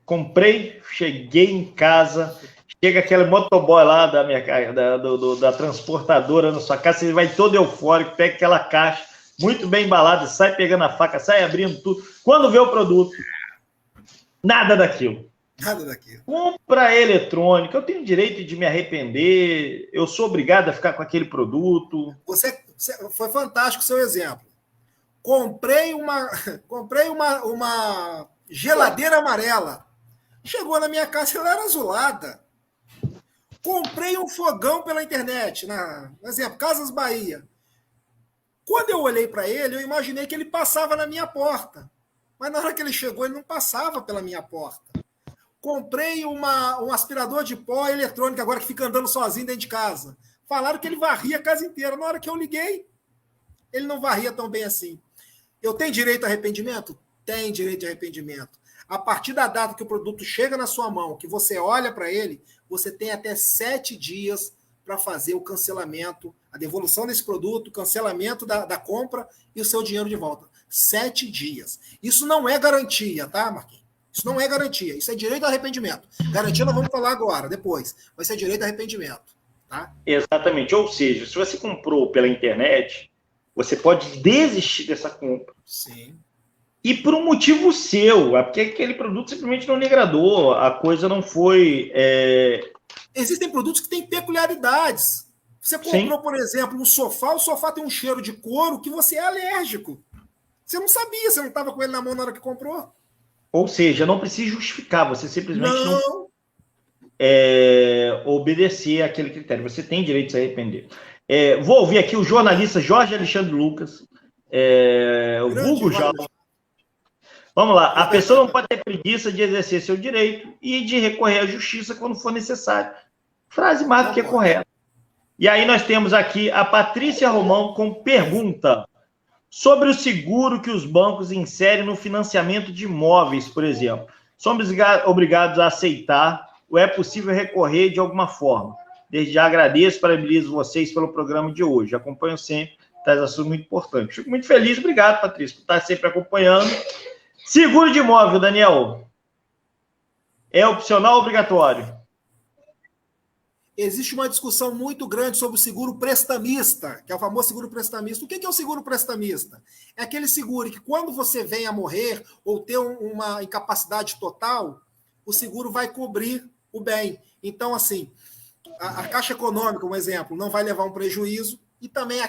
comprei, cheguei em casa, chega aquele motoboy lá da transportadora na sua casa, você vai todo eufórico, pega aquela caixa, muito bem embalada, sai pegando a faca, sai abrindo tudo. Quando vê o produto, nada daquilo. Nada daquilo. Compra eletrônica, eu tenho direito de me arrepender, eu sou obrigado a ficar com aquele produto. Foi fantástico o seu exemplo. Comprei uma geladeira amarela. Chegou na minha casa, ela era azulada. Comprei um fogão pela internet, por exemplo, Casas Bahia. Quando eu olhei para ele, eu imaginei que ele passava na minha porta. Mas na hora que ele chegou, ele não passava pela minha porta. Comprei um aspirador de pó eletrônico agora que fica andando sozinho dentro de casa. Falaram que ele varria a casa inteira. Na hora que eu liguei, ele não varria tão bem assim. Eu tenho direito a arrependimento? Tem direito de arrependimento. A partir da data que o produto chega na sua mão, que você olha para ele, você tem até 7 dias para fazer o cancelamento, a devolução desse produto, o cancelamento da compra e o seu dinheiro de volta. 7 dias. Isso não é garantia, tá, Marquinhos? Isso não é garantia. Isso é direito a arrependimento. Garantia nós vamos falar agora, depois. Vai ser direito a arrependimento. Tá? Exatamente. Ou seja, se você comprou pela internet, você pode desistir dessa compra. Sim. E por um motivo seu, é porque aquele produto simplesmente não lhe agradou, a coisa não foi... Existem produtos que têm peculiaridades. Você comprou, Sim. por exemplo, um sofá, o sofá tem um cheiro de couro que você é alérgico. Você não sabia, você não estava com ele na mão na hora que comprou. Ou seja, não precisa justificar, você simplesmente não obedecer àquele critério. Você tem direito de se arrepender. Vou ouvir aqui o jornalista Jorge Alexandre Lucas, o vulgo Jalo. Vamos lá. A pessoa não pode ter preguiça de exercer seu direito e de recorrer à justiça quando for necessário. Frase mais do que correta. E aí nós temos aqui a Patrícia Romão com pergunta sobre o seguro que os bancos inserem no financiamento de imóveis, por exemplo. Somos obrigados a aceitar ou é possível recorrer de alguma forma? Desde já agradeço, parabenizo vocês pelo programa de hoje. Acompanho sempre, traz assuntos muito importantes. Fico muito feliz, obrigado, Patrícia, por estar sempre acompanhando. Seguro de imóvel, Daniel, é opcional ou obrigatório? Existe uma discussão muito grande sobre o seguro prestamista, que é o famoso seguro prestamista. O que é o seguro prestamista? É aquele seguro que quando você vem a morrer ou ter uma incapacidade total, o seguro vai cobrir o bem. Então, assim, a Caixa Econômica, um exemplo, não vai levar um prejuízo e também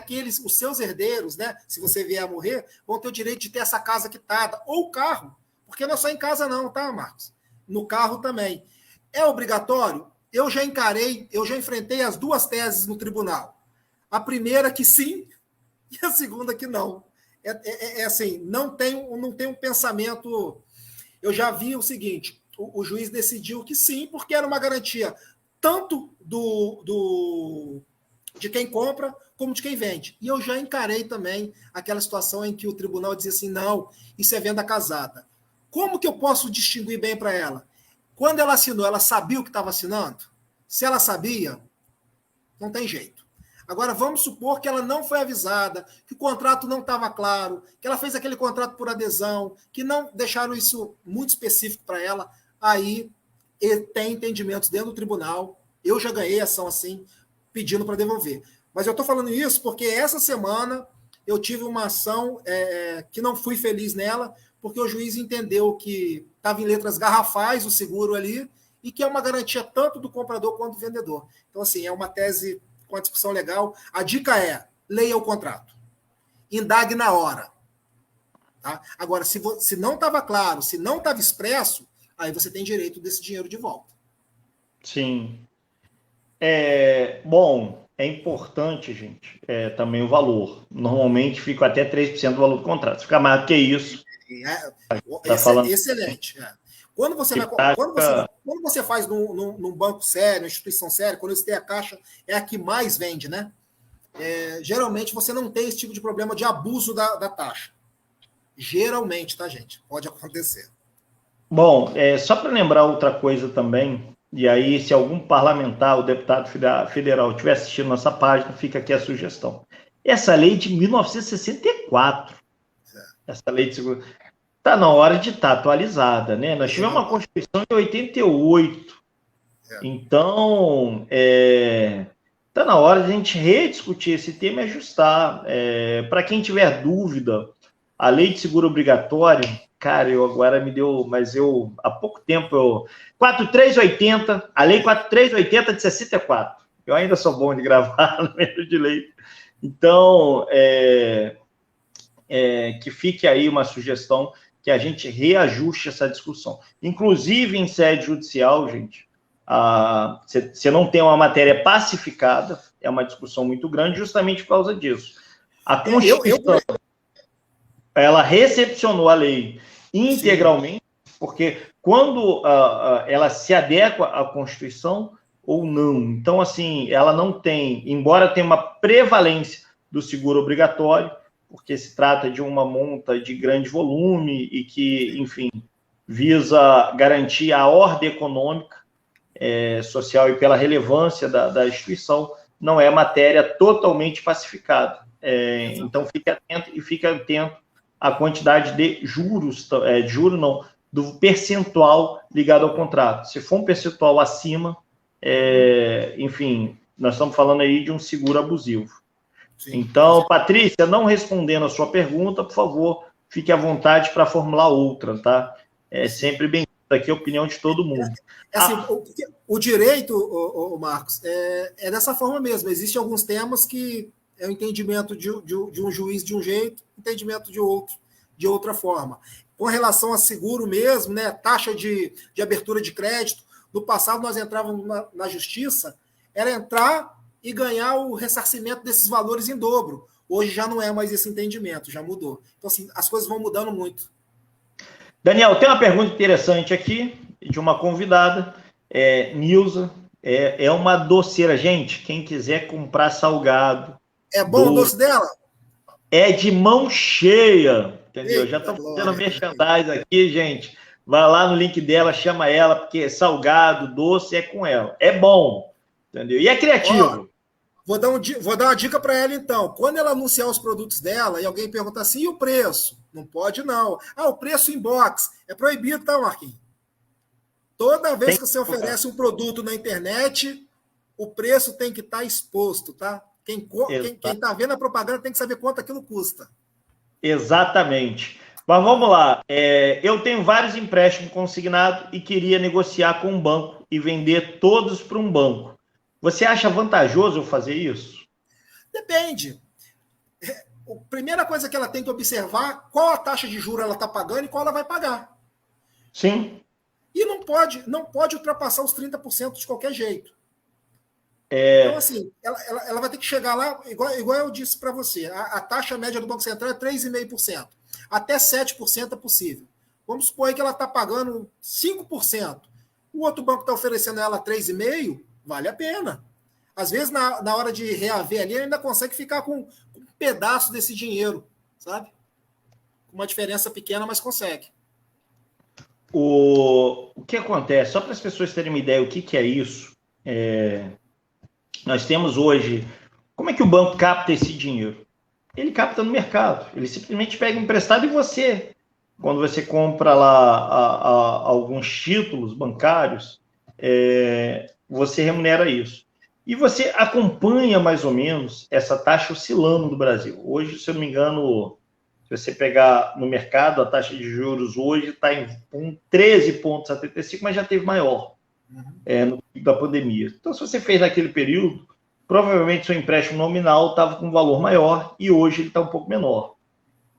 os seus herdeiros, né, se você vier a morrer, vão ter o direito de ter essa casa quitada ou carro, porque não é só em casa não, tá, Marcos? No carro também. É obrigatório? Eu já enfrentei as duas teses no tribunal. A primeira que sim e a segunda que não. Assim, não tem um pensamento... Eu já vi o seguinte, o juiz decidiu que sim, porque era uma garantia tanto de quem compra como de quem vende. E eu já encarei também aquela situação em que o tribunal dizia assim, não, isso é venda casada. Como que eu posso distinguir bem para ela? Quando ela assinou, ela sabia o que estava assinando? Se ela sabia, não tem jeito. Agora, vamos supor que ela não foi avisada, que o contrato não estava claro, que ela fez aquele contrato por adesão, que não deixaram isso muito específico para ela, aí tem entendimentos dentro do tribunal. Eu já ganhei ação assim, pedindo para devolver. Mas eu estou falando isso porque essa semana eu tive uma ação que não fui feliz nela, porque o juiz entendeu que estava em letras garrafais o seguro ali e que é uma garantia tanto do comprador quanto do vendedor. Então, assim, é uma tese com a discussão legal. A dica é, leia o contrato. Indague na hora. Tá? Agora, se não estava claro, se não estava expresso, aí você tem direito desse dinheiro de volta. Sim. Bom, é importante, gente, também o valor. Normalmente fica até 3% do valor do contrato. Se ficar mais do que isso, tá falando excelente. Quando você faz num banco sério, numa instituição séria, quando você tem a Caixa, é a que mais vende, né? Geralmente você não tem esse tipo de problema de abuso da taxa. Geralmente, tá, gente? Pode acontecer. Bom, só para lembrar outra coisa também, e aí se algum parlamentar ou deputado federal estiver assistindo nossa página, fica aqui a sugestão. Essa lei de 1964, essa lei de segurança, está na hora de estar atualizada, né? Nós tivemos uma Constituição de 88, então está na hora de a gente rediscutir esse tema e ajustar. Para quem tiver dúvida, a lei de seguro obrigatório, cara, agora me deu, mas há pouco tempo, 4380, a lei 4380 de 64. Eu ainda sou bom de gravar no meio de lei. Então, que fique aí uma sugestão que a gente reajuste essa discussão. Inclusive, em sede judicial, gente, você não tem uma matéria pacificada, é uma discussão muito grande, justamente por causa disso. A Constituição, ela recepcionou a lei integralmente, porque quando ela se adequa à Constituição ou não. Então, assim, ela não tem, embora tenha uma prevalência do seguro obrigatório, porque se trata de uma monta de grande volume e que, enfim, visa garantir a ordem econômica, social e pela relevância da instituição, não é matéria totalmente pacificada. Então, fique atento à quantidade de juros, do percentual ligado ao contrato. Se for um percentual acima, enfim, nós estamos falando aí de um seguro abusivo. Sim. Então, Patrícia, não respondendo a sua pergunta, por favor, fique à vontade para formular outra, tá? É sempre bem-vindo aqui a opinião de todo mundo. Assim, o direito, Marcos, é dessa forma mesmo. Existem alguns temas que é o entendimento de um juiz de um jeito, entendimento de outro, de outra forma. Com relação a seguro mesmo, né, taxa de abertura de crédito, no passado nós entrávamos na justiça, era entrar e ganhar o ressarcimento desses valores em dobro. Hoje já não é mais esse entendimento, já mudou. Então, assim, as coisas vão mudando muito. Daniel, tem uma pergunta interessante aqui, de uma convidada, Nilza, é uma doceira. Gente, quem quiser comprar salgado... É bom o doce dela? É de mão cheia, entendeu? Eita, já estou fazendo merchandising aqui, gente. Vai lá no link dela, chama ela, porque salgado, doce é com ela. É bom, entendeu? E é criativo. Vou dar uma dica para ela, então. Quando ela anunciar os produtos dela e alguém perguntar assim, e o preço? Não pode, não. O preço em box. É proibido, tá, Marquinhos? Toda vez que você oferece um produto na internet, o preço tem que estar exposto, tá? Quem está vendo a propaganda tem que saber quanto aquilo custa. Exatamente. Mas vamos lá. Eu tenho vários empréstimos consignados e queria negociar com um banco e vender todos para um banco. Você acha vantajoso eu fazer isso? Depende. A primeira coisa que ela tem que observar, qual a taxa de juros ela está pagando e qual ela vai pagar. Sim. E não pode ultrapassar os 30% de qualquer jeito. Então, assim, ela vai ter que chegar lá, igual eu disse para você, a taxa média do Banco Central é 3,5%. Até 7% é possível. Vamos supor aí que ela está pagando 5%. O outro banco está oferecendo ela 3,5%, vale a pena. Às vezes, na hora de reaver ali, ainda consegue ficar com um pedaço desse dinheiro, sabe? Com uma diferença pequena, mas consegue. O que acontece? Só para as pessoas terem uma ideia o que é isso, nós temos hoje... Como é que o banco capta esse dinheiro? Ele capta no mercado. Ele simplesmente pega emprestado e você, quando você compra lá alguns títulos bancários, você remunera isso. E você acompanha mais ou menos essa taxa oscilando no Brasil. Hoje, se eu não me engano, se você pegar no mercado, a taxa de juros hoje está em 13,75, mas já teve maior no pico da pandemia. Então, se você fez naquele período, provavelmente seu empréstimo nominal estava com um valor maior e hoje ele está um pouco menor.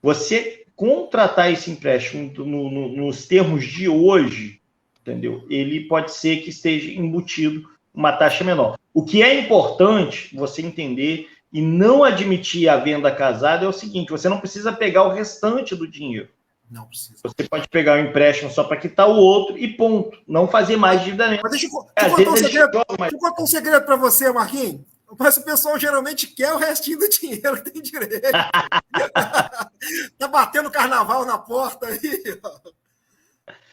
Você contratar esse empréstimo nos termos de hoje, entendeu? Ele pode ser que esteja embutido uma taxa menor. O que é importante você entender e não admitir a venda casada é o seguinte: você não precisa pegar o restante do dinheiro. Não precisa. Você pode pegar o empréstimo só para quitar o outro e ponto. Não fazer mais dívida nenhuma. Mas deixa eu contar um segredo para você, Marquinhos. Mas o pessoal geralmente quer o restinho do dinheiro que tem direito. Tá batendo carnaval na porta aí.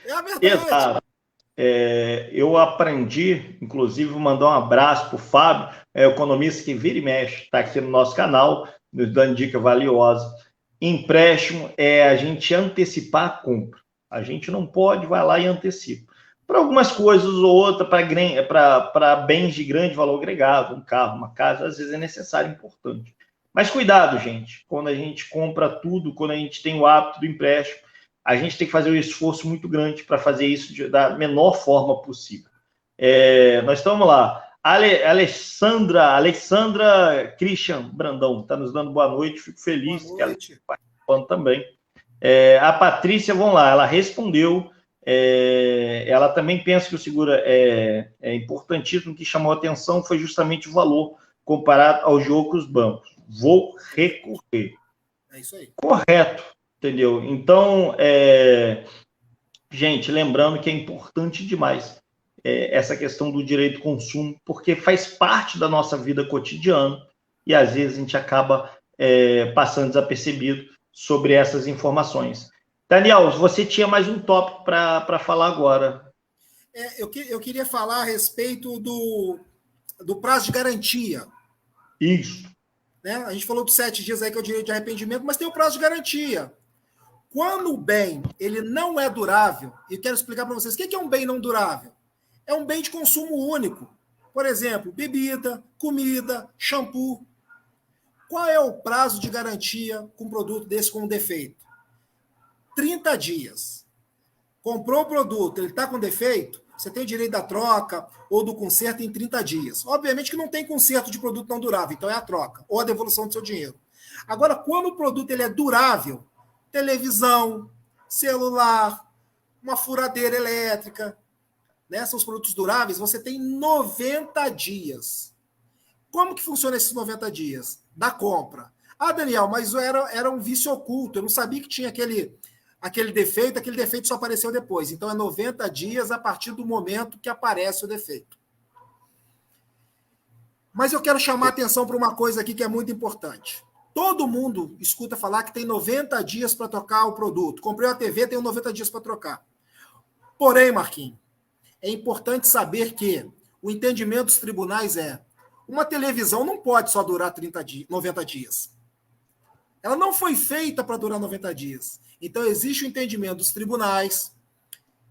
É a verdade. Exato. Eu aprendi, inclusive, vou mandar um abraço para o Fábio, economista que vira e mexe, está aqui no nosso canal, nos dando dica valiosa. Empréstimo é a gente antecipar a compra. A gente não pode, vai lá e antecipa. Para algumas coisas ou outra, para bens de grande valor agregado, um carro, uma casa, às vezes é necessário, importante. Mas cuidado, gente, quando a gente compra tudo, quando a gente tem o hábito do empréstimo, a gente tem que fazer um esforço muito grande para fazer isso da menor forma possível. Nós estamos lá. Alexandra Christian Brandão está nos dando boa noite, fico feliz que ela está participando também. A Patrícia, vamos lá, ela respondeu. Ela também pensa que o seguro é importantíssimo. O que chamou a atenção foi justamente o valor comparado aos outros bancos. Vou recorrer. É isso aí. Correto, entendeu? Então, gente, lembrando que é importante demais essa questão do direito de consumo, porque faz parte da nossa vida cotidiana e às vezes a gente acaba passando desapercebido sobre essas informações. Daniel, você tinha mais um tópico para falar agora. Eu queria falar a respeito do prazo de garantia. Isso. Né? A gente falou dos 7 dias aí, que é o direito de arrependimento, mas tem o prazo de garantia. Quando o bem ele não é durável, e quero explicar para vocês o que é um bem não durável. É um bem de consumo único. Por exemplo, bebida, comida, shampoo. Qual é o prazo de garantia com um produto desse com defeito? 30 dias. Comprou o produto, ele está com defeito, você tem o direito da troca ou do conserto em 30 dias. Obviamente que não tem conserto de produto não durável, então é a troca ou a devolução do seu dinheiro. Agora, quando o produto ele é durável, televisão, celular, uma furadeira elétrica, né, são os produtos duráveis, você tem 90 dias. Como que funciona esses 90 dias? Da compra. Ah, Daniel, mas era um vício oculto, eu não sabia que tinha aquele defeito só apareceu depois. Então, é 90 dias a partir do momento que aparece o defeito. Mas eu quero chamar a atenção para uma coisa aqui que é muito importante. Todo mundo escuta falar que tem 90 dias para trocar o produto. Comprei uma TV, tenho 90 dias para trocar. Porém, Marquinhos, é importante saber que o entendimento dos tribunais uma televisão não pode só durar 90 dias. Ela não foi feita para durar 90 dias. Então, existe o entendimento dos tribunais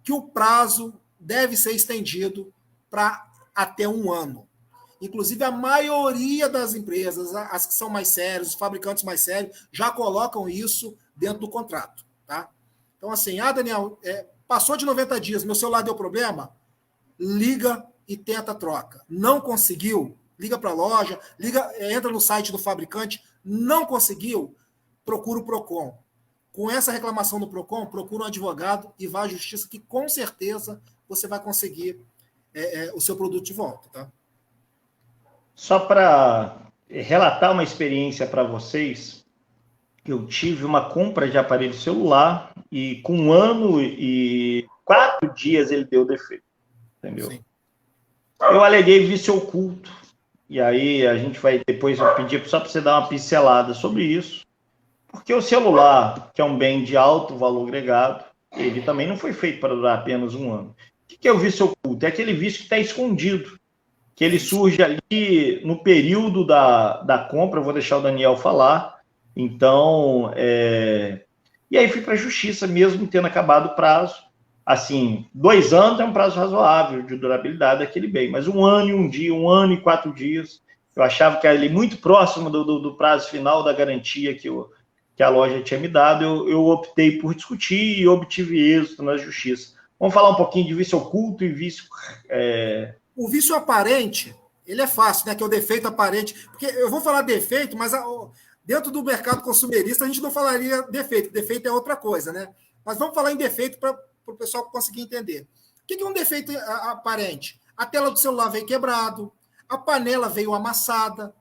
que o prazo deve ser estendido para até 1 ano. Inclusive, a maioria das empresas, as que são mais sérias, os fabricantes mais sérios, já colocam isso dentro do contrato. Tá? Então, assim, Daniel, passou de 90 dias, meu celular deu problema? Liga e tenta a troca. Não conseguiu? Liga para a loja, entra no site do fabricante. Não conseguiu? Procura o PROCON. Com essa reclamação do PROCON, procura um advogado e vá à justiça, que com certeza você vai conseguir o seu produto de volta. Tá? Só para relatar uma experiência para vocês, eu tive uma compra de aparelho celular e com 1 ano e 4 dias ele deu defeito. Entendeu? Sim. Eu aleguei vício oculto. E aí a gente vai depois pedir só para você dar uma pincelada sobre isso. Porque o celular, que é um bem de alto valor agregado, ele também não foi feito para durar apenas 1 ano. O que é o vício oculto? É aquele vício que está escondido, que ele surge ali no período da compra. Eu vou deixar o Daniel falar. Então, e aí fui para a justiça, mesmo tendo acabado o prazo. Assim, 2 anos é um prazo razoável de durabilidade daquele bem, mas 1 ano e 1 dia, 1 ano e 4 dias, eu achava que era ali muito próximo do prazo final da garantia que a loja tinha me dado. Eu optei por discutir e obtive êxito na justiça. Vamos falar um pouquinho de vício oculto e vício... O vício aparente, ele é fácil, né? Que é o defeito aparente. Porque eu vou falar defeito, mas dentro do mercado consumerista a gente não falaria defeito. Defeito é outra coisa, né? Mas vamos falar em defeito para o pessoal conseguir entender. O que é um defeito aparente? A tela do celular veio quebrado, A panela veio amassada.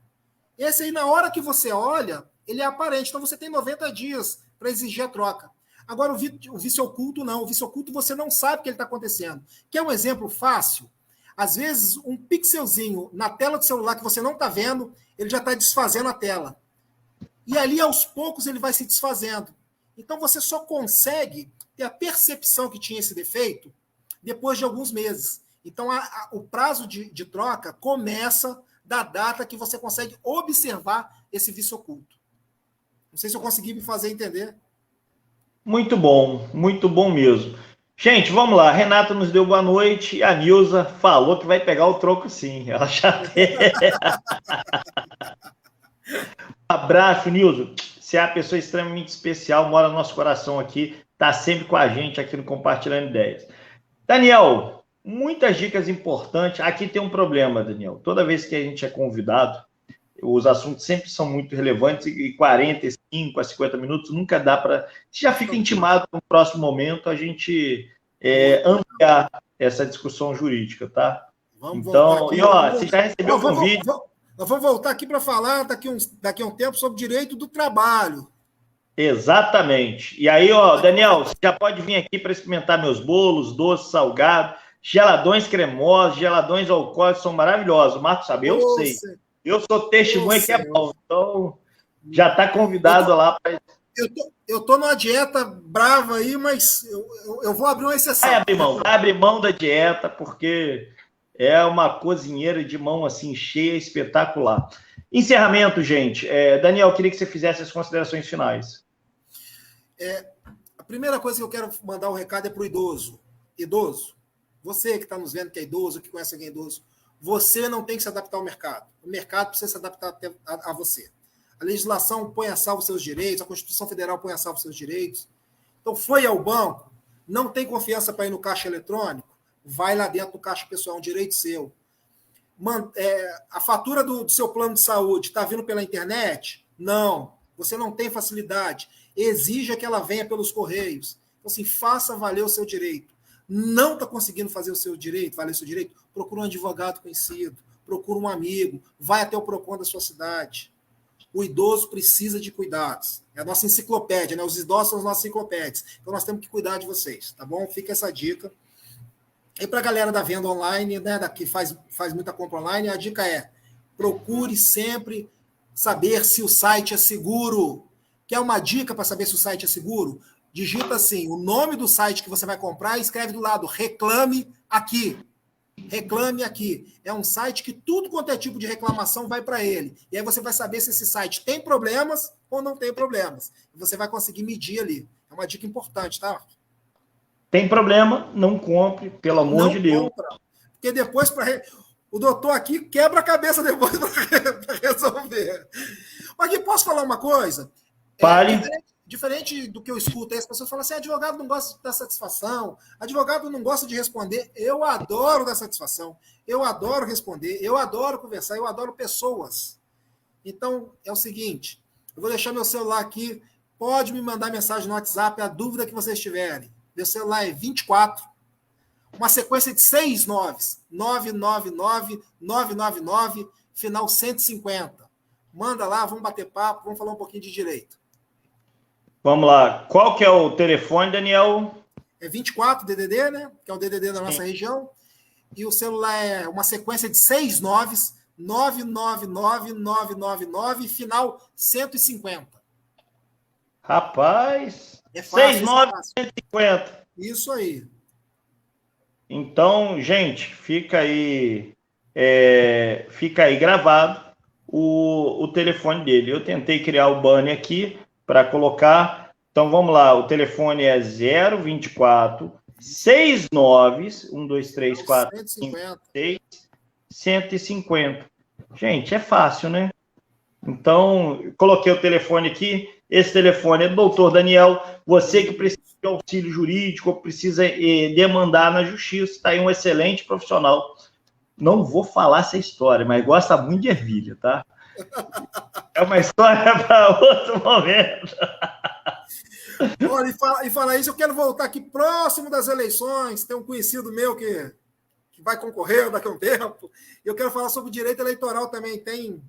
Esse aí, na hora que você olha, ele é aparente. Então, você tem 90 dias para exigir a troca. Agora, o vício oculto, não. O vício oculto, você não sabe o que está acontecendo. Quer um exemplo fácil? Às vezes, um pixelzinho na tela do celular que você não está vendo, ele já está desfazendo a tela. E ali, aos poucos, ele vai se desfazendo. Então, você só consegue ter a percepção que tinha esse defeito depois de alguns meses. Então, o prazo de troca começa da data que você consegue observar esse vício oculto. Não sei se eu consegui me fazer entender. Muito bom mesmo. Gente, vamos lá. Renata nos deu boa noite. A Nilza falou que vai pegar o troco sim. Ela já tem. Um abraço, Nilza. Você é uma pessoa extremamente especial, mora no nosso coração aqui, está sempre com a gente aqui no Compartilhando Ideias. Daniel, muitas dicas importantes. Aqui tem um problema, Daniel. Toda vez que a gente é convidado, os assuntos sempre são muito relevantes e 45 a 50 minutos nunca dá para... Você já fica intimado no próximo momento a gente ampliar essa discussão jurídica, tá? Vamos então, e ó, você já recebeu o convite... Nós vamos voltar aqui para falar daqui a um tempo sobre direito do trabalho. Exatamente. E aí, ó, Daniel, você já pode vir aqui para experimentar meus bolos, doces, salgados, geladões cremosos, geladões alcoólicos, são maravilhosos. Marcos sabe, eu sei. Eu sou testemunha que é bom. Então, já está convidado lá para... Eu tô numa dieta brava aí, mas eu vou abrir uma exceção. Vai abrir mão da dieta, porque é uma cozinheira de mão assim cheia, espetacular. Encerramento, gente. Daniel, queria que você fizesse as considerações finais. A primeira coisa que eu quero mandar um recado é para o idoso. Idoso, você que está nos vendo que é idoso, que conhece alguém idoso, você não tem que se adaptar ao mercado. O mercado precisa se adaptar a você. A legislação põe a salvo seus direitos, a Constituição Federal põe a salvo seus direitos. Então, foi ao banco, não tem confiança para ir no caixa eletrônico, vai lá dentro do caixa pessoal, é um direito seu. A fatura do seu plano de saúde está vindo pela internet? Não, você não tem facilidade. Exija que ela venha pelos correios. Então, assim, faça valer o seu direito. Não está conseguindo fazer o seu direito, valer o seu direito? Procura um advogado conhecido, procura um amigo, vai até o PROCON da sua cidade. O idoso precisa de cuidados. É a nossa enciclopédia, né? Os idosos são as nossas enciclopédias. Então, nós temos que cuidar de vocês, tá bom? Fica essa dica. E para a galera da venda online, né, que faz muita compra online, a dica é: procure sempre saber se o site é seguro. Quer uma dica para saber se o site é seguro? Digita assim, o nome do site que você vai comprar e escreve do lado, reclame aqui. Reclame aqui. É um site que tudo quanto é tipo de reclamação vai para ele. E aí você vai saber se esse site tem problemas ou não tem problemas. E você vai conseguir medir ali. É uma dica importante, tá? Tem problema, não compre, pelo amor de Deus. Compra, porque depois, o doutor aqui quebra a cabeça depois para resolver. Mas aqui, posso falar uma coisa? Fale. Diferente do que eu escuto, aí as pessoas falam assim, advogado não gosta de dar satisfação, advogado não gosta de responder. Eu adoro dar satisfação, eu adoro responder, eu adoro conversar, eu adoro pessoas. Então, é o seguinte, eu vou deixar meu celular aqui, pode me mandar mensagem no WhatsApp, a dúvida que vocês tiverem. Meu celular é 24, uma sequência de 6 noves, 999, 999, final 150. Manda lá, vamos bater papo, vamos falar um pouquinho de direito. Vamos lá. Qual que é o telefone, Daniel? É 24 DDD, né? Que é o DDD da nossa região. E o celular é uma sequência de 6 noves, 999, 999, final 150. Rapaz, é fácil, 69150. Isso aí. Então, gente, fica aí gravado o telefone dele. Eu tentei criar o banner aqui para colocar. Então, vamos lá. O telefone é 024 69 1, 2, 3, 4, 5, 6 150. Gente, é fácil, né? Então, coloquei o telefone aqui. Esse telefone é do doutor Daniel. Você que precisa de auxílio jurídico, precisa demandar na justiça, está aí um excelente profissional. Não vou falar essa história, mas gosta muito de ervilha, tá? É uma história para outro momento. Olha, e falar isso, eu quero voltar aqui próximo das eleições. Tem um conhecido meu que que vai concorrer daqui a um tempo. Eu quero falar sobre o direito eleitoral também. Tem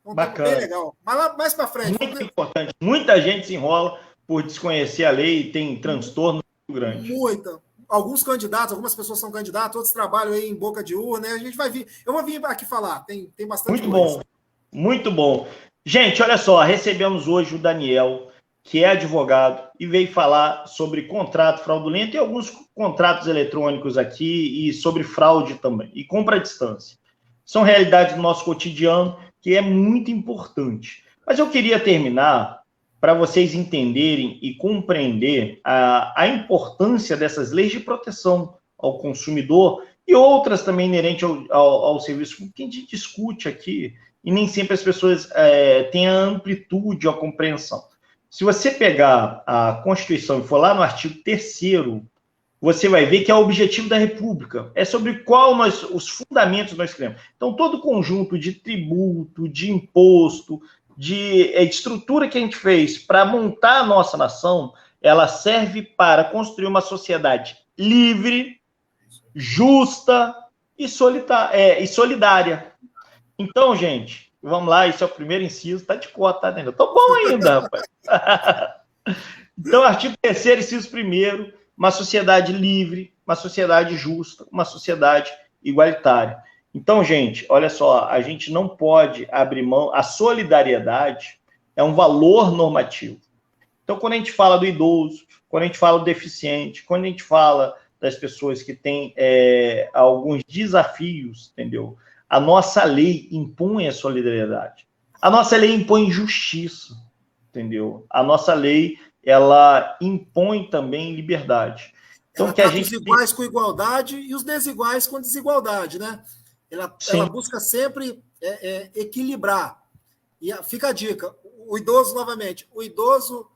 um tempo bem legal. Mas lá mais para frente. Muito importante. Muita gente se enrola por desconhecer a lei e tem transtorno muito grande. Muita. Alguns candidatos, algumas pessoas são candidatos, outros trabalham aí em boca de urna, né? A gente vai vir. Eu vou vir aqui falar, tem bastante muito coisa. Bom, muito bom. Gente, olha só, recebemos hoje o Daniel, que é advogado, e veio falar sobre contrato fraudulento e alguns contratos eletrônicos aqui, e sobre fraude também, e compra à distância. São realidades do nosso cotidiano, que é muito importante. Mas eu queria terminar para vocês entenderem e compreender a importância dessas leis de proteção ao consumidor e outras também inerentes ao serviço público que a gente discute aqui, e nem sempre as pessoas têm a amplitude ou a compreensão. Se você pegar a Constituição e for lá no artigo 3º, você vai ver que é o objetivo da República, é sobre qual os fundamentos nós criamos. Então, todo o conjunto de tributo, de imposto, de estrutura que a gente fez para montar a nossa nação, ela serve para construir uma sociedade livre, justa e solidária. Então, gente, vamos lá, esse é o primeiro inciso, está de cota, né? Eu estou bom ainda, rapaz. Então, artigo 3º, inciso 1º, uma sociedade livre, uma sociedade justa, uma sociedade igualitária. Então, gente, olha só, a gente não pode abrir mão, a solidariedade é um valor normativo. Então, quando a gente fala do idoso, quando a gente fala do deficiente, quando a gente fala das pessoas que têm alguns desafios, entendeu? A nossa lei impõe a solidariedade. A nossa lei impõe justiça, entendeu? A nossa lei, ela impõe também liberdade. Então, ela trata os iguais com igualdade e os desiguais com desigualdade, né? Ela busca sempre equilibrar. E fica a dica, o idoso, novamente, o idoso,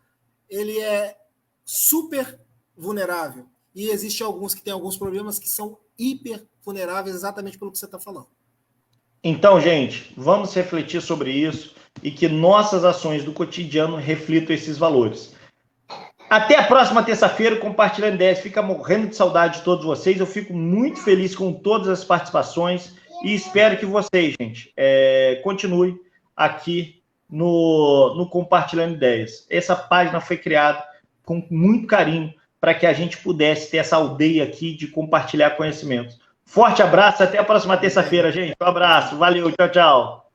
ele é super vulnerável. E existem alguns que têm alguns problemas que são hiper vulneráveis exatamente pelo que você está falando. Então, gente, vamos refletir sobre isso e que nossas ações do cotidiano reflitam esses valores. Até a próxima terça-feira, compartilhando ideias. Fica morrendo de saudade de todos vocês. Eu fico muito feliz com todas as participações e espero que vocês, gente, continuem aqui no Compartilhando Ideias. Essa página foi criada com muito carinho para que a gente pudesse ter essa aldeia aqui de compartilhar conhecimentos. Forte abraço, até a próxima terça-feira, gente. Um abraço, valeu, tchau, tchau.